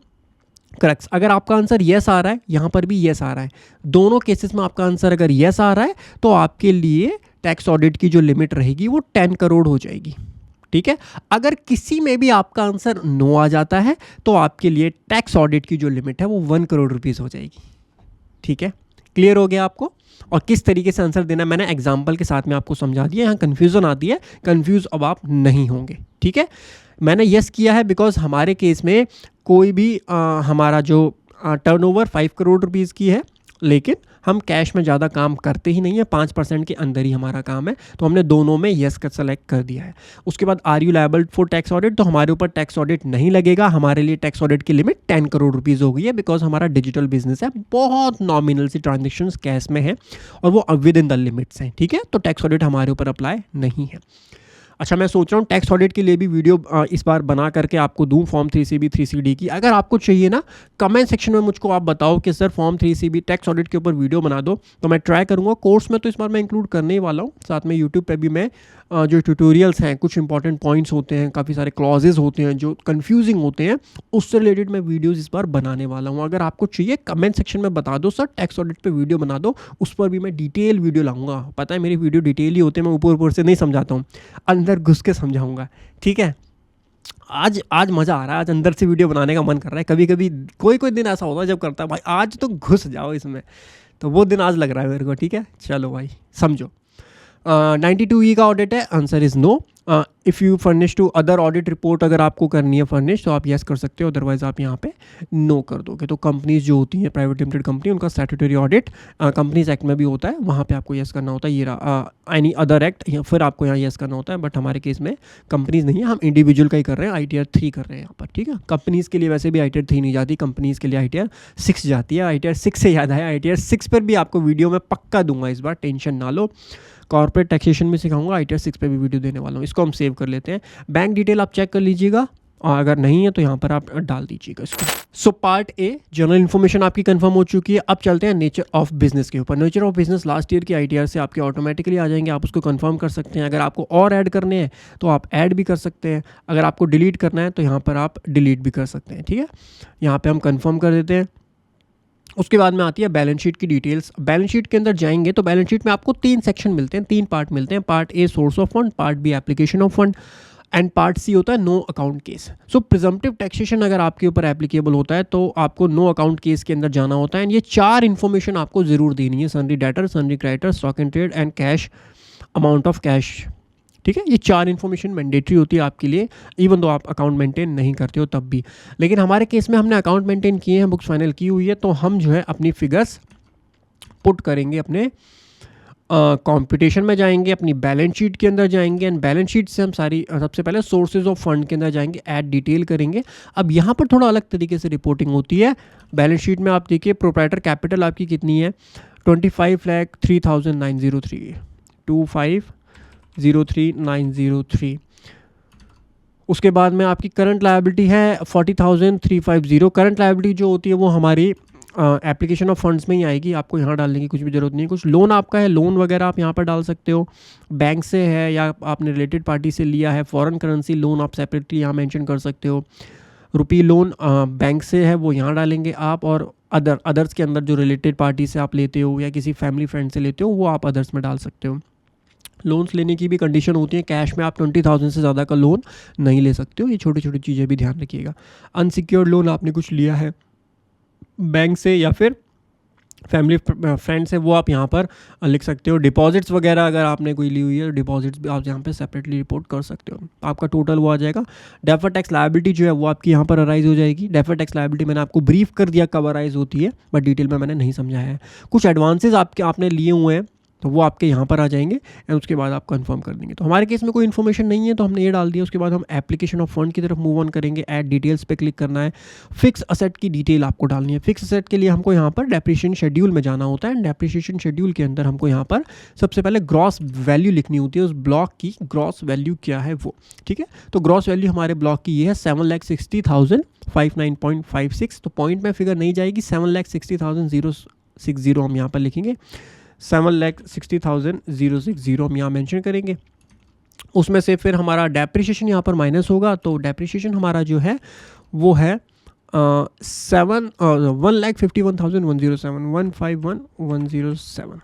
क्रक्स। अगर आपका आंसर येस आ रहा है, यहाँ पर भी येस आ रहा है, दोनों केसेस में आपका आंसर अगर येस आ रहा है तो आपके लिए टैक्स ऑडिट की जो लिमिट रहेगी वो 10 करोड़ हो जाएगी, ठीक है। अगर किसी में भी आपका आंसर नो आ जाता है तो आपके लिए टैक्स ऑडिट की जो लिमिट है वो 1 करोड़ रुपीज़ हो जाएगी, ठीक है। क्लियर हो गया आपको? और किस तरीके से आंसर देना मैंने एग्जाम्पल के साथ में आपको समझा दिया। यहाँ कन्फ्यूज़न आती है, कन्फ्यूज़ अब आप नहीं होंगे, ठीक है। मैंने यस किया है बिकॉज हमारे केस में कोई भी हमारा जो टर्नओवर 5 करोड़ रुपीज़ की है, लेकिन हम कैश में ज़्यादा काम करते ही नहीं है, 5% के अंदर ही हमारा काम है, तो हमने दोनों में यस का सेलेक्ट कर दिया है। उसके बाद are you liable for tax audit, तो हमारे ऊपर टैक्स ऑडिट नहीं लगेगा। हमारे लिए टैक्स ऑडिट की लिमिट 10 करोड़ रुपीज़ हो गई है बिकॉज हमारा डिजिटल बिजनेस है, बहुत नॉमिनल सी ट्रांजेक्शन्स कैश में है और वो विद इन द लिमिट्स हैं, ठीक है। तो टैक्स ऑडिट हमारे ऊपर अप्लाई नहीं है। अच्छा, मैं सोच रहा हूँ टैक्स ऑडिट के लिए भी वीडियो इस बार बना करके आपको दूँ, फॉर्म 3CB 3CD की। अगर आपको चाहिए ना, कमेंट सेक्शन में मुझको आप बताओ कि sir form 3CB tax audit के ऊपर वीडियो बना दो, तो मैं ट्राई करूँगा। कोर्स में तो इस बार मैं इंक्लूड करने ही वाला हूँ, साथ में यूट्यूब पे भी मैं जो ट्यूटोरियल्स हैं, कुछ इंपॉर्टेंट पॉइंट्स होते हैं, काफ़ी सारे क्लॉजेज होते हैं जो कन्फ्यूजिंग होते हैं, उससे रिलेटेड मैं वीडियोज़ इस बार बनाने वाला हूँ। अगर आपको चाहिए कमेंट सेक्शन में बता दो सर टैक्स ऑडिट पे वीडियो बना दो, उस पर भी मैं डिटेल वीडियो लाऊंगा। पता है मेरी वीडियो डिटेल ही होते हैं, मैं ऊपर ऊपर से नहीं समझाता हूँ, अंदर घुस के समझाऊंगा, ठीक है। आज आज मज़ा आ रहा है, आज अंदर से वीडियो बनाने का मन कर रहा है। कभी कभी कोई कोई दिन ऐसा होता है जब करता है भाई आज तो घुस जाओ इसमें, तो वो दिन आज लग रहा है मेरे को। ठीक है, चलो भाई समझो। 92E का ऑडिट है, answer is no. If you furnish to other audit report, अगर आपको करनी है फर्निश तो आप येस कर सकते हो, अदरवाइज आप यहाँ पे नो कर दोगे। तो कंपनीज जो होती हैं प्राइवेट लिमिटेड कंपनी, उनका स्टैट्यूटरी ऑडिट कंपनीज एक्ट में भी होता है, वहाँ पे आपको येस करना होता है। ये रहा एनी अदर एक्ट, या फिर आपको यहाँ येस करना होता है। बट हमारे केस में कंपनीज नहीं है, हम इंडिविजुअल का ही कर रहे हैं, ITR 3 कर रहे हैं यहाँ पर। ठीक है, कंपनीज़ के लिए वैसे भी ITR 3 नहीं जाती, कंपनीज़ के लिए ITR 6 जाती है। ITR 6 से याद आया, ITR 6 पर भी आपको वीडियो में पक्का दूंगा इस बार, टेंशन ना लो। कॉर्पोरेट टैक्सेशन में सिखाऊंगा, ITR 6 पे भी वीडियो देने वाला हूँ। इसको हम सेव कर लेते हैं। बैंक डिटेल आप चेक कर लीजिएगा, और अगर नहीं है तो यहाँ पर आप डाल दीजिएगा इसको। So part a general information आपकी कंफर्म हो चुकी है। अब चलते हैं नेचर ऑफ बिजनेस के ऊपर। Nature of business last year की ITR से आपके ऑटोमेटिकली आ जाएंगे, आप उसको कंफर्म कर सकते हैं। अगर आपको और ऐड करने हैं तो आप ऐड भी कर सकते हैं, अगर आपको डिलीट करना है तो यहाँ पर आप डिलीट भी कर सकते हैं। ठीक है, यहाँ पर हम कन्फर्म कर देते हैं। उसके बाद में आती है बैलेंस शीट की डिटेल्स। बैलेंस शीट के अंदर जाएंगे तो बैलेंस शीट में आपको 3 सेक्शन मिलते हैं, 3 पार्ट मिलते हैं। Part A source of fund, part B application of fund, and part C होता है no account case. So presumptive taxation अगर आपके ऊपर एप्लीकेबल होता है तो आपको नो अकाउंट केस के अंदर जाना होता है। एंड ये 4 इन्फॉर्मेशन आपको ज़रूर देनी है, सनरी debtor, सनरी creditor, stock in trade and cash, amount of cash. ठीक है, ये 4 इन्फॉर्मेशन मैंडेटरी होती है आपके लिए, इवन दो आप अकाउंट मेंटेन नहीं करते हो तब भी। लेकिन हमारे केस में हमने अकाउंट मेंटेन किए हैं, बुक्स फाइनल की हुई है, तो हम जो है अपनी फिगर्स पुट करेंगे अपने कंप्यूटेशन में जाएंगे, अपनी बैलेंस शीट के अंदर जाएंगे, एंड बैलेंस शीट से हम सारी सबसे पहले सोर्सेज ऑफ फंड के अंदर जाएंगे, ऐड डिटेल करेंगे। अब यहाँ पर थोड़ा अलग तरीके से रिपोर्टिंग होती है। बैलेंस शीट में आप देखिए प्रोप्राइटर कैपिटल आपकी कितनी है, 25,03,903, 25,03,903। उसके बाद में आपकी करंट लायबिलिटी है 40,350। करंट लायबिलिटी जो होती है वो हमारी एप्लीकेशन ऑफ फंड्स में ही आएगी, आपको यहाँ डालने की कुछ भी ज़रूरत नहीं है। कुछ लोन आपका है, लोन वगैरह आप यहाँ पर डाल सकते हो, बैंक से है या आपने रिलेटेड पार्टी से लिया है। फॉरेन करेंसी लोन आप सेपरेटली यहाँ मेंशन कर सकते हो। रुपी लोन बैंक से है, वो यहाँ डालेंगे आप, और अदर्स के अंदर जो रिलेटेड पार्टी से आप लेते हो या किसी फैमिली फ्रेंड से लेते हो वो आप अदर्स में डाल सकते हो। लोन्स लेने की भी कंडीशन होती है, कैश में आप 20,000 से ज़्यादा का लोन नहीं ले सकते हो। ये छोटी छोटी चीज़ें भी ध्यान रखिएगा। अनसिक्योर्ड लोन आपने कुछ लिया है बैंक से या फिर फैमिली फ्रेंड से, वो आप यहाँ पर लिख सकते हो। डिपॉजिट्स वगैरह अगर आपने कोई ली हुई है, डिपॉजिट्स भी आप यहाँ पे सेपरेटली रिपोर्ट कर सकते हो। आपका टोटल वो आ जाएगा। डेफर टैक्स लायबिलिटी जो है वो आपकी यहाँ पर अराइज हो जाएगी। डेफर टैक्स लायबिलिटी मैंने आपको ब्रीफ कर दिया कब अराइज होती है, बट डिटेल में मैंने नहीं समझाया है। कुछ एडवांसेस आपने लिए हुए हैं तो वो आपके यहाँ पर आ जाएंगे, एंड उसके बाद आप कंफर्म कर देंगे। तो हमारे केस में कोई इन्फॉर्मेशन नहीं है तो हमने ये डाल दिया। उसके बाद हम एप्लीकेशन ऑफ फंड की तरफ मूव ऑन करेंगे। ऐड डिटेल्स पे क्लिक करना है। फिक्स असेट की डिटेल आपको डालनी है। फिक्स असेट के लिए हमको यहाँ पर डेप्रिसिएशन शेड्यूल में जाना होता है, एंड डेप्रिसिएशन शेड्यूल के अंदर हमको यहाँ पर सबसे पहले ग्रॉस वैल्यू लिखनी होती है, उस ब्लॉक की ग्रॉस वैल्यू क्या है वो। ठीक है, तो ग्रॉस वैल्यू हमारे ब्लॉक की ये है 7,60,059.56। तो पॉइंट में फिगर नहीं जाएगी, 7,60,060 हम यहाँ पर लिखेंगे। 7,60,060 हम यहाँ मेंशन करेंगे। उसमें से फिर हमारा डेप्रिसिएशन यहाँ पर माइनस होगा, तो डेप्रिसिएशन हमारा जो है वो है 1,51,107,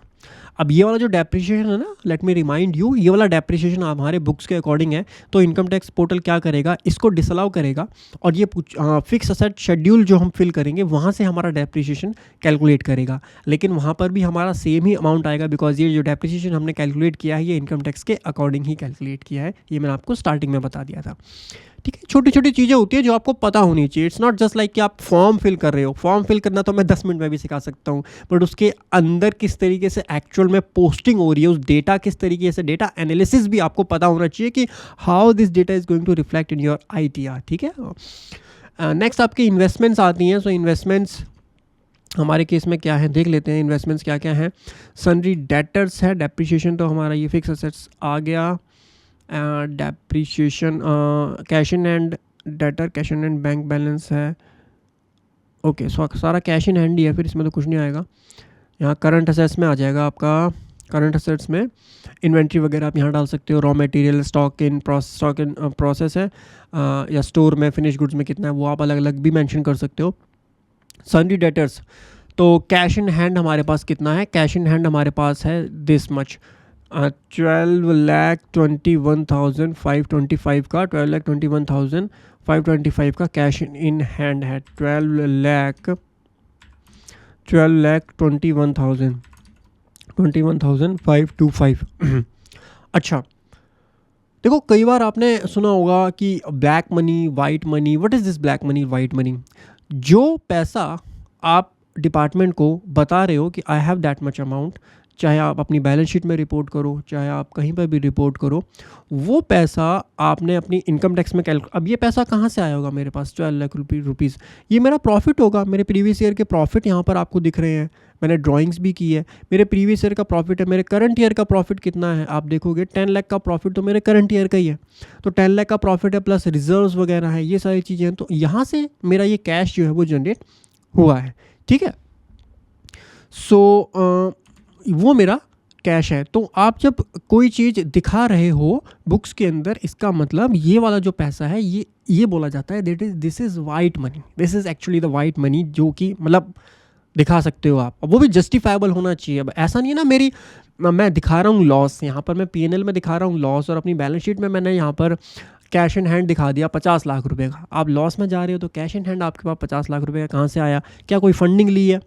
अब ये वाला जो डेप्रिसिएशन है ना, लेट मी रिमाइंड यू, ये वाला डेप्रिसिएशन हमारे बुक्स के अकॉर्डिंग है। तो इनकम टैक्स पोर्टल क्या करेगा, इसको डिसअलाउ करेगा, और ये फिक्स असेट शेड्यूल जो हम फिल करेंगे वहाँ से हमारा डेप्रिसिएशन कैलकुलेट करेगा। लेकिन वहाँ पर भी हमारा सेम ही अमाउंट आएगा, बिकॉज ये जो डेप्रिसिएशन हमने कैलकुलेट किया है ये इनकम टैक्स के अकॉर्डिंग ही कैलकुलेट किया है। ये मैंने आपको स्टार्टिंग में बता दिया था। ठीक है, छोटी छोटी चीज़ें होती है जो आपको पता होनी चाहिए। इट्स नॉट जस्ट लाइक कि आप फॉर्म फिल कर रहे हो। फॉर्म फिल करना तो मैं 10 मिनट में भी सिखा सकता हूँ, बट उसके अंदर किस तरीके से एक्चुअल में पोस्टिंग हो रही है, उस डेटा किस तरीके से, डेटा एनालिसिस भी आपको पता होना चाहिए कि how this data is going to reflect in your ITR। ठीक है, नेक्स्ट आपकी इन्वेस्टमेंट्स आती हैं। सो इन्वेस्टमेंट्स हमारे केस में क्या है देख लेते हैं। इन्वेस्टमेंट्स क्या क्या हैं। सनरी डेटर्स है, डेप्रिसिएशन तो हमारा ये फिक्स असेट्स आ गया। Depreciation cash in hand debtor, cash in hand bank balance है। ओके, सो सारा कैश इन हैंड ही है, फिर इसमें तो कुछ नहीं आएगा। यहाँ करंट असेट्स में आ जाएगा आपका। करंट असेट्स में इन्वेंट्री वगैरह आप यहाँ डाल सकते हो। Raw material, stock in process है, या स्टोर में फिनिश गुड्स में कितना है वो आप अलग अलग भी मेंशन कर सकते हो। सनरी डेटर्स, तो कैश इन हैंड हमारे पास कितना है, कैश इन हैंड हमारे पास है दिस मच। 12,21,525 का 12,21,525 का कैश इन हैंड है। 12,21,525। अच्छा, देखो कई बार आपने सुना होगा कि black money, white money. What is this black money, white money? जो पैसा आप डिपार्टमेंट को बता रहे हो कि I have that much amount, चाहे आप अपनी बैलेंस शीट में रिपोर्ट करो, चाहे आप कहीं पर भी रिपोर्ट करो, वो पैसा आपने अपनी इनकम टैक्स में अब ये पैसा कहाँ से आया होगा मेरे पास? 12 लाख रुपीज़। ये मेरा प्रॉफिट होगा, मेरे प्रीवियस ईयर के प्रॉफिट यहाँ पर आपको दिख रहे हैं। मैंने ड्राइंग्स भी की है, मेरे प्रीवियस ईयर का प्रॉफिट है। मेरे करंट ईयर का प्रॉफिट कितना है आप देखोगे, 10 लाख का प्रॉफिट तो मेरे करंट ईयर का ही है। तो 10 लाख का प्रॉफिट है, प्लस रिजर्व्स वगैरह है, ये सारी चीज़ें हैं। तो यहाँ से मेरा ये कैश जो है वो जनरेट हुआ है, ठीक है। सो वो मेरा कैश है। तो आप जब कोई चीज़ दिखा रहे हो बुक्स के अंदर, इसका मतलब ये वाला जो पैसा है ये बोला जाता है this is white money. This is actually the white money, जो कि मतलब दिखा सकते हो आप। वो भी जस्टिफाइबल होना चाहिए। अब ऐसा नहीं है ना मैं दिखा रहा हूँ लॉस, यहाँ पर मैं P&L में दिखा रहा हूँ लॉस, और अपनी बैलेंस शीट में मैंने यहाँ पर कैश इन हैंड दिखा दिया 50 लाख रुपए का। आप लॉस में जा रहे हो तो कैश इन हैंड आपके पास 50 लाख रुपए का कहाँ से आया? क्या कोई फंडिंग ली है?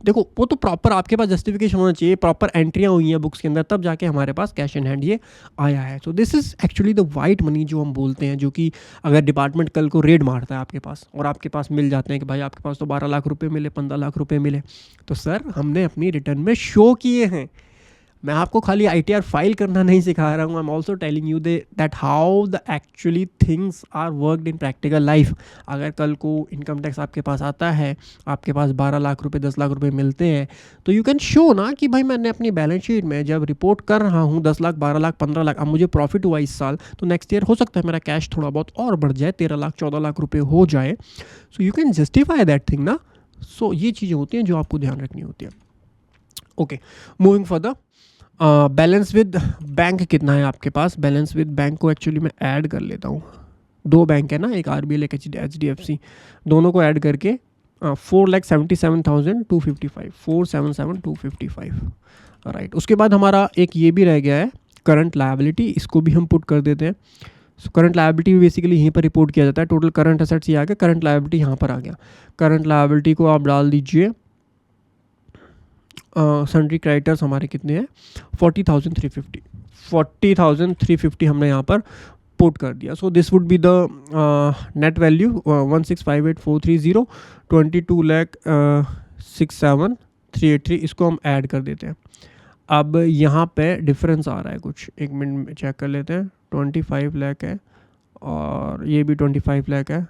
देखो वो तो प्रॉपर आपके पास जस्टिफिकेशन होना चाहिए, प्रॉपर एंट्रियाँ हुई हैं बुक्स के अंदर, तब जाके हमारे पास कैश इन हैंड ये आया है। So this is actually the white money जो हम बोलते हैं, जो कि अगर डिपार्टमेंट कल को रेड मारता है आपके पास और आपके पास मिल जाते हैं कि भाई आपके पास तो 12 लाख रुपए मिले, 15 लाख रुपए मिले, तो सर हमने अपनी रिटर्न में शो किए हैं। मैं आपको खाली ITR फाइल करना नहीं सिखा रहा हूँ, I am also telling you that how the actually things are worked in practical life. अगर कल को इनकम टैक्स आपके पास आता है, आपके पास 12 लाख रुपए 10 लाख रुपए मिलते हैं, तो यू कैन शो ना कि भाई मैंने अपनी बैलेंस शीट में जब रिपोर्ट कर रहा हूँ 10 लाख 12 लाख 15 लाख, अब मुझे प्रॉफिट हुआ इस साल, तो नेक्स्ट ईयर हो सकता है मेरा कैश थोड़ा बहुत और बढ़ जाए, 13 लाख 14 लाख रुपये हो जाए। So you can justify that thing ना। सो ये चीज़ें होती हैं जो आपको ध्यान रखनी होती है। Okay, moving further, balance with bank कितना है आपके पास? बैलेंस विद बैंक को एक्चुअली मैं ऐड कर लेता हूँ। 2 बैंक है ना, एक RBL एक HDFC, दोनों को ऐड करके 4,77,255, 477,255, राइट। उसके बाद हमारा एक ये भी रह गया है करंट लायबिलिटी, इसको भी हम पुट कर देते हैं। सो करंट लायबिलिटी भी बेसिकली यहीं पर रिपोर्ट किया जाता है। टोटल करंट एसेट्स ये आ गया, करंट लायबिलिटी यहाँ पर आ गया। करंट लायबिलिटी को आप डाल दीजिए, सन्ड्री क्रेडिटर्स हमारे कितने हैं? 40,350, 40,350 हमने यहाँ पर पुट कर दिया। So this would be the net value 1,658,430, 22,67,383। इसको हम ऐड कर देते हैं। अब यहाँ पे डिफरेंस आ रहा है कुछ, एक मिनट में चेक कर लेते हैं। 25 लाख है और ये भी 25 लाख है।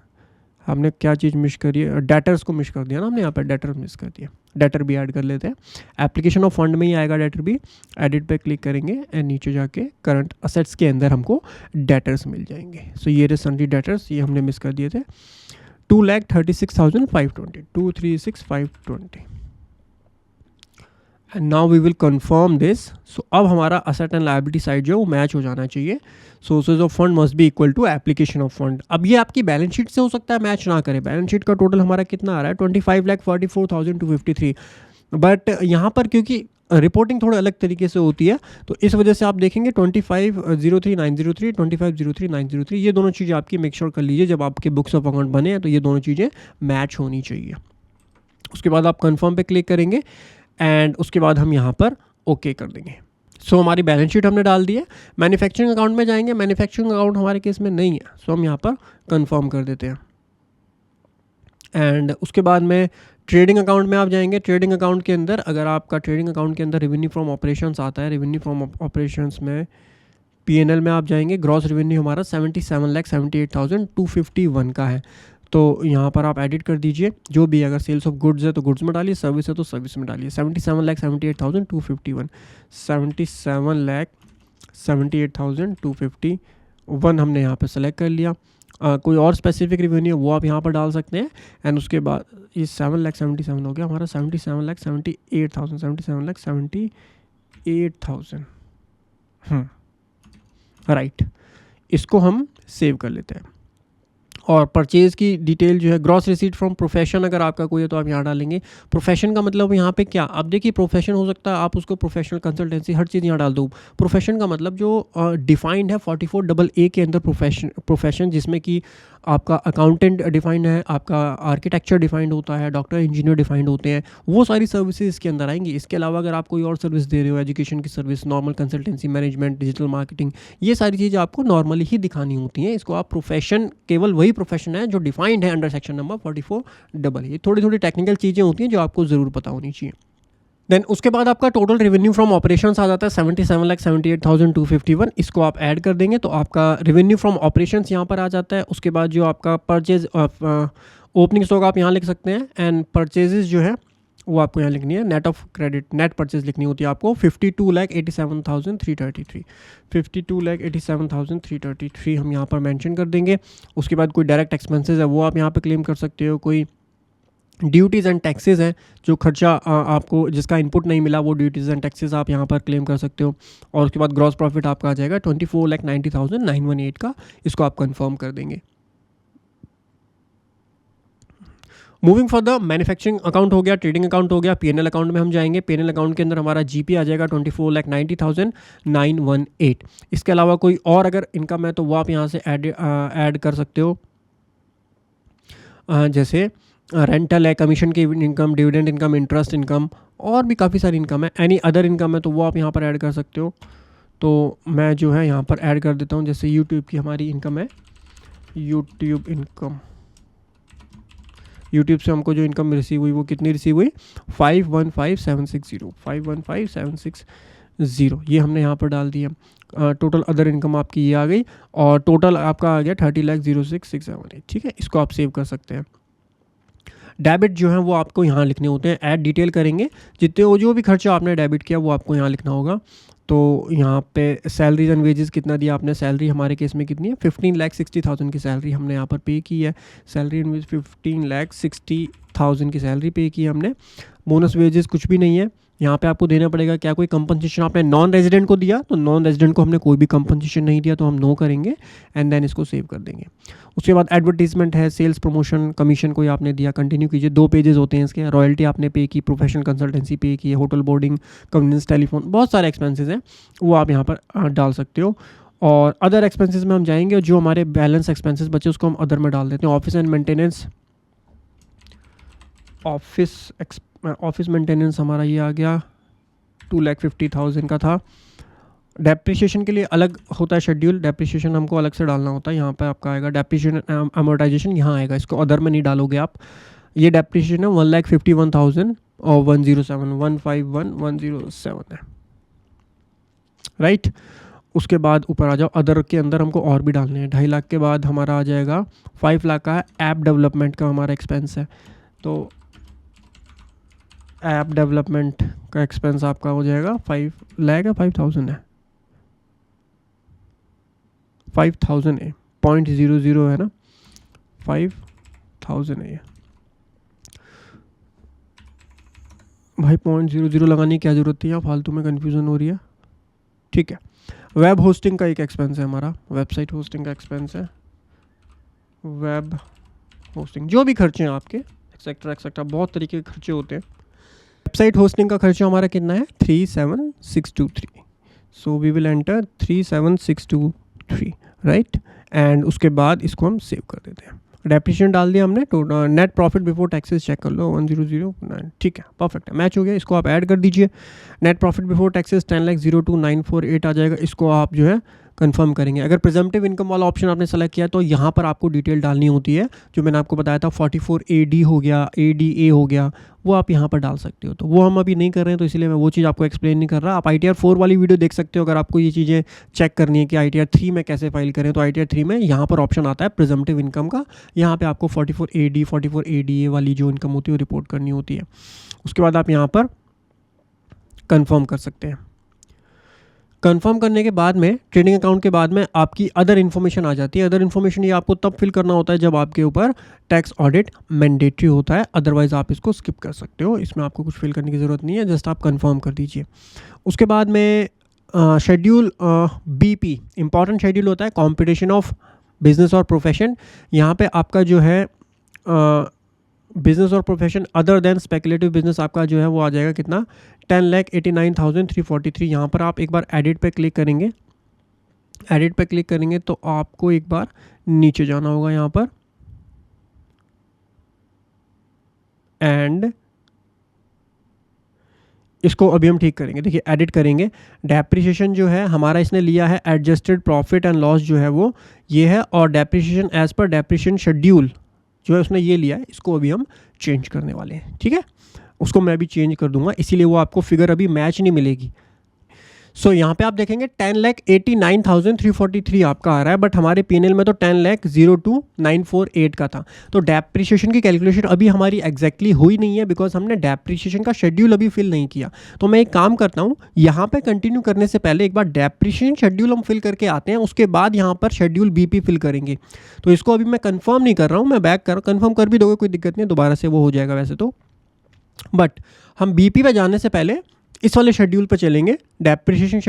हमने क्या चीज़ मिस करी है? डेटर्स को मिस कर दिया ना हमने, यहाँ पर डेटर मिस कर दिया। डेटर भी ऐड कर लेते हैं। एप्लीकेशन ऑफ फंड में ही आएगा डेटर भी। एडिट पे क्लिक करेंगे एंड नीचे जाके करंट असेट्स के अंदर हमको डेटर्स मिल जाएंगे। सो ये सन्ड्री डेटर्स, ये हमने मिस कर दिए थे। 2,36,520, 236,520। And now we will confirm this. So अब हमारा असेट एंड लायबिलिटी साइड जो है वो मैच हो जाना चाहिए। Sources of fund must be equal to application of fund. अब ये आपकी बैलेंस शीट से हो सकता है मैच ना करे। बैलेंस शीट का टोटल हमारा कितना आ रहा है? 25,44,253। बट यहाँ पर क्योंकि रिपोर्टिंग थोड़ा अलग तरीके से होती है, तो इस वजह से आप देखेंगे 25,03,903, 25,03,903, ये दोनों चीज़ें आपकी मेक श्योर कर लीजिए जब आपके बुक्स ऑफ अकाउंट बने हैं, तो ये दोनों चीज़ें मैच होनी चाहिए। उसके बाद आप कन्फर्म पे क्लिक करेंगे एंड उसके बाद हम यहाँ पर ओके कर देंगे। सो हमारी बैलेंस शीट हमने डाल दी है। मैन्युफैक्चरिंग अकाउंट में जाएंगे, मैन्युफैक्चरिंग अकाउंट हमारे केस में नहीं है, सो हम यहाँ पर कंफर्म कर देते हैं। एंड उसके बाद में ट्रेडिंग अकाउंट में आप जाएंगे। ट्रेडिंग अकाउंट के अंदर अगर आपका ट्रेडिंग अकाउंट के अंदर रेवेन्यू फ्रॉम ऑपरेशंस आता है, रेवेन्यू फ्रॉम ऑपरेशंस में P&L में आप जाएंगे, ग्रॉस रेवेन्यू हमारा 77,78,251 का है। तो यहाँ पर आप एडिट कर दीजिए जो भी, अगर सेल्स ऑफ गुड्स है तो गुड्स में डालिए, सर्विस है तो सर्विस में डालिए। 77,78,251, 77,78,251 हमने यहाँ पर सेलेक्ट कर लिया। कोई और स्पेसिफिक रेवेन्यू वो आप यहाँ पर डाल सकते हैं। एंड उसके बाद ये 7,77,000 हो गया हमारा, 77,78,000, 77,78,000, राइट। इसको हम सेव कर लेते हैं। और परचेज़ की डिटेल जो है, ग्रॉस रिसीट फ्रॉम प्रोफेशन अगर आपका कोई है तो आप यहाँ डालेंगे। प्रोफेशन का मतलब यहाँ पे क्या, अब देखिए प्रोफेशन हो सकता है आप उसको प्रोफेशनल कंसल्टेंसी हर चीज़ यहाँ डाल दो। प्रोफेशन का मतलब जो डिफाइंड है 44AA के अंदर प्रोफेशन जिसमें कि आपका अकाउंटेंट डिफाइंड है, आपका आर्किटेक्चर डिफाइंड होता है, डॉक्टर इंजीनियर डिफाइंड होते हैं, वो सारी सर्विसेज इसके अंदर आएंगी। इसके अलावा अगर आप कोई और सर्विस दे रहे हो, एजुकेशन की service, normal consultancy, management, digital marketing, ये सारी चीज़ें आपको नॉर्मली ही दिखानी होती हैं। इसको आप प्रोफेशन, केवल वही प्रोफेशन है जो डिफाइंड है अंडर सेक्शन नंबर 44AA। ये थोड़ी थोड़ी टेक्निकल चीज़ें होती हैं जो आपको ज़रूर पता होनी चाहिए। देन उसके बाद आपका टोटल रेवेन्यू फ्रॉम ऑपरेशंस आ जाता है 77,78,251। इसको आप ऐड कर देंगे तो आपका रेवेन्यू फ्रॉम ऑपरेशंस यहाँ पर आ जाता है। उसके बाद जो आपका परचेज ओपनिंग स्टॉक आप यहाँ लिख सकते हैं, एंड परचेजेस जो है वो आपको यहाँ लिखनी है, net of credit, net purchase लिखनी होती है आपको 52,87,333। 52,87,333 हम यहाँ पर मेंशन कर देंगे। उसके बाद कोई डायरेक्ट एक्सपेंसेस है वो आप यहाँ पर क्लेम कर सकते हो, कोई ड्यूटीज़ एंड टैक्सेस हैं जो खर्चा आपको जिसका इनपुट नहीं मिला, वो ड्यूटीज़ एंड टैक्सेस आप यहाँ पर क्लेम कर सकते हो। और उसके बाद ग्रॉस प्रॉफिट आपका आ जाएगा 24,90,918 का, इसको आप कंफर्म कर देंगे। Moving for the manufacturing account हो गया, ट्रेडिंग अकाउंट हो गया, पीएनएल अकाउंट में हम जाएंगे। पीएनएल अकाउंट के अंदर हमारा जीपी आ जाएगा 24,90,918। इसके अलावा कोई और अगर इनकम है तो वो आप यहाँ से ऐड कर सकते हो, जैसे रेंटल है, कमीशन की income, dividend income, interest income, और भी काफ़ी सारी इनकम है। एनी अदर इनकम है तो वो आप यहाँ पर ऐड कर सकते हो। तो मैं जो है यहाँ पर ऐड कर देता हूँ, जैसे यूट्यूब की हमारी इनकम है, यूट्यूब इनकम, यूट्यूब से हमको जो इनकम रिसीव हुई वो कितनी रिसीव हुई, 515,760, 515,760, ये हमने यहाँ पर डाल दिया। टोटल अदर इनकम आपकी ये आ गई, और टोटल आपका आ गया 30,06,678। ठीक है, इसको आप सेव कर सकते हैं। डेबिट जो है वो आपको यहाँ लिखने होते हैं, ऐड डिटेल करेंगे, जितने वो जो भी खर्चा आपने डेबिट किया वो आपको यहाँ लिखना होगा। तो यहाँ पे सैलरीज एंड वेजेस कितना दिया आपने, सैलरी हमारे केस में कितनी है, 15,60,000 की सैलरी हमने यहाँ पर पे की है। सैलरी एंड वेज 15,60,000 की सैलरी पे की है हमने। बोनस वेजेस कुछ भी नहीं है यहाँ पे आपको देना पड़ेगा। क्या कोई कंपनसेशन आपने नॉन रेजिडेंट को दिया, तो नॉन रेजिडेंट को हमने कोई भी कंपनसेशन नहीं दिया तो हम नो करेंगे, एंड देन इसको सेव कर देंगे। उसके बाद एडवर्टीजमेंट है, सेल्स प्रमोशन, कमीशन कोई आपने दिया, कंटिन्यू कीजिए। 2 पेजेस होते हैं इसके। रॉयल्टी आपने पे की, प्रोफेशनल कंसल्टेंसी पे की, होटल बोर्डिंग, कन्वीनियंस, टेलीफोन, बहुत सारे एक्सपेंसेस हैं वो आप यहाँ पर डाल सकते हो। और अदर एक्सपेंसेस में हम जाएंगे, जो हमारे बैलेंस एक्सपेंसेस बचे उसको हम अदर में डाल देते हैं। Office and maintenance, office maintenance हमारा ये आ गया 2,50,000 का था। डेप्रिसिएशन के लिए अलग होता है शेड्यूल, डेप्रिसिएशन हमको अलग से डालना होता है। यहाँ पे आपका आएगा डेप्रिसिएशन अमोर्टाइजेशन, यहाँ आएगा, इसको अदर में नहीं डालोगे आप। ये डेप्रिसिएशन है 1,51,000 और 107, 151,107 है, राइट। उसके बाद ऊपर आ जाओ, अदर के अंदर हमको और भी डालने हैं। 2.5 लाख के बाद हमारा आ जाएगा 5 लाख का ऐप डेवलपमेंट का हमारा एक्सपेंस है। तो ऐप डेवलपमेंट का एक्सपेंस आपका हो जाएगा 5 लाख है, 5,000 है, 5,000 है, 0.00 है ना, 5,000 है ये भाई। 0.00 लगाने की क्या ज़रूरत है, या फालतू में कन्फ्यूज़न हो रही है। ठीक है, वेब होस्टिंग का एक एक्सपेंस है हमारा, वेबसाइट होस्टिंग का एक्सपेंस है, वेब होस्टिंग, जो भी खर्चे हैं आपके एक्सेट्रा एक्सेट्रा, बहुत तरीके के खर्चे होते हैं। वेबसाइट होस्टिंग का खर्चा हमारा कितना है, 37,623। So we will enter 37,623, right. And उसके बाद इसको हम सेव कर देते हैं। डेप्रिसिएशन डाल दिया हमने। तो net profit before taxes check कर लो, 1009, ठीक है, परफेक्ट है, मैच हो गया। इसको आप ऐड कर दीजिए। नेट प्रॉफिट बिफोर टैक्सेस 10,02,948 आ जाएगा। इसको आप जो है कंफर्म करेंगे। अगर प्रिजम्पटिव इनकम वाला ऑप्शन आपने सेलेक्ट किया तो यहाँ पर आपको डिटेल डालनी होती है, जो मैंने आपको बताया था 44AD हो गया, ADA हो गया, वो आप यहाँ पर डाल सकते हो। तो वो हम अभी नहीं कर रहे हैं, तो इसलिए मैं वो चीज़ आपको एक्सप्लेन नहीं कर रहा। आप ITR 4 वाली वीडियो देख सकते हो अगर आपको ये चीज़ें चेक करनी है कि ITR 3 में कैसे फाइल करें। तो ITR 3 में यहाँ पर ऑप्शन आता है प्रिजम्पटिव इनकम का, यहाँ पर आपको 44AD 44ADA वाली जो इनकम होती है वो रिपोर्ट करनी होती है। उसके बाद आप यहाँ पर कन्फर्म कर सकते हैं। कंफर्म करने के बाद में, ट्रेडिंग अकाउंट के बाद में आपकी अदर इन्फॉर्मेशन आ जाती है। अदर इन्फॉर्मेशन ये आपको तब फिल करना होता है जब आपके ऊपर टैक्स ऑडिट मैंडेटरी होता है, अदरवाइज आप इसको स्किप कर सकते हो। इसमें आपको कुछ फिल करने की ज़रूरत नहीं है, जस्ट आप कंफर्म कर दीजिए। उसके बाद में शेड्यूल BP इंपॉर्टेंट शेड्यूल होता है, कॉम्पिटिशन ऑफ बिजनेस और प्रोफेशन, यहाँ पे आपका जो है बिजनेस और profession other than speculative business आपका जो है वो आ जाएगा कितना, 10,89,343। यहाँ पर आप एक बार एडिट पे क्लिक करेंगे, एडिट पे क्लिक करेंगे तो आपको एक बार नीचे जाना होगा यहाँ पर, एंड इसको अभी हम ठीक करेंगे। देखिए एडिट करेंगे, डेप्रिसिएशन जो है हमारा इसने लिया है एडजस्टेड प्रॉफिट एंड लॉस जो है वो ये है, और डेप्रिसिएशन एज पर डेप्रिसिएशन शेड्यूल जो है उसने ये लिया है, इसको अभी हम चेंज करने वाले हैं। ठीक है, उसको मैं भी चेंज कर दूंगा, इसीलिए वो आपको फिगर अभी मैच नहीं मिलेगी। सो यहाँ पे आप देखेंगे 10,89,343 आपका आ रहा है, बट हमारे पीएनएल में तो 10,02,948 का था। तो डेप्रिसिएशन की कैलकुलेशन अभी हमारी एग्जैक्टली हुई नहीं है, बिकॉज हमने डेप्रिसिएशन का शेड्यूल अभी फिल नहीं किया। तो मैं एक काम करता हूँ, यहाँ पे कंटिन्यू करने से पहले एक बार डेप्रिसिएशन शेड्यूल हम फिल करके आते हैं, उसके बाद यहाँ पर शेड्यूल बीपी फिल करेंगे। तो इसको अभी मैं कंफर्म नहीं कर रहा हूँ, मैं बैक कंफर्म कर भी दोगे कोई दिक्कत नहीं, दोबारा से वो हो जाएगा वैसे तो। बट हम बीपी पे जाने से पहले इस वाले शेड्यूल पे चलेंगे, depreciation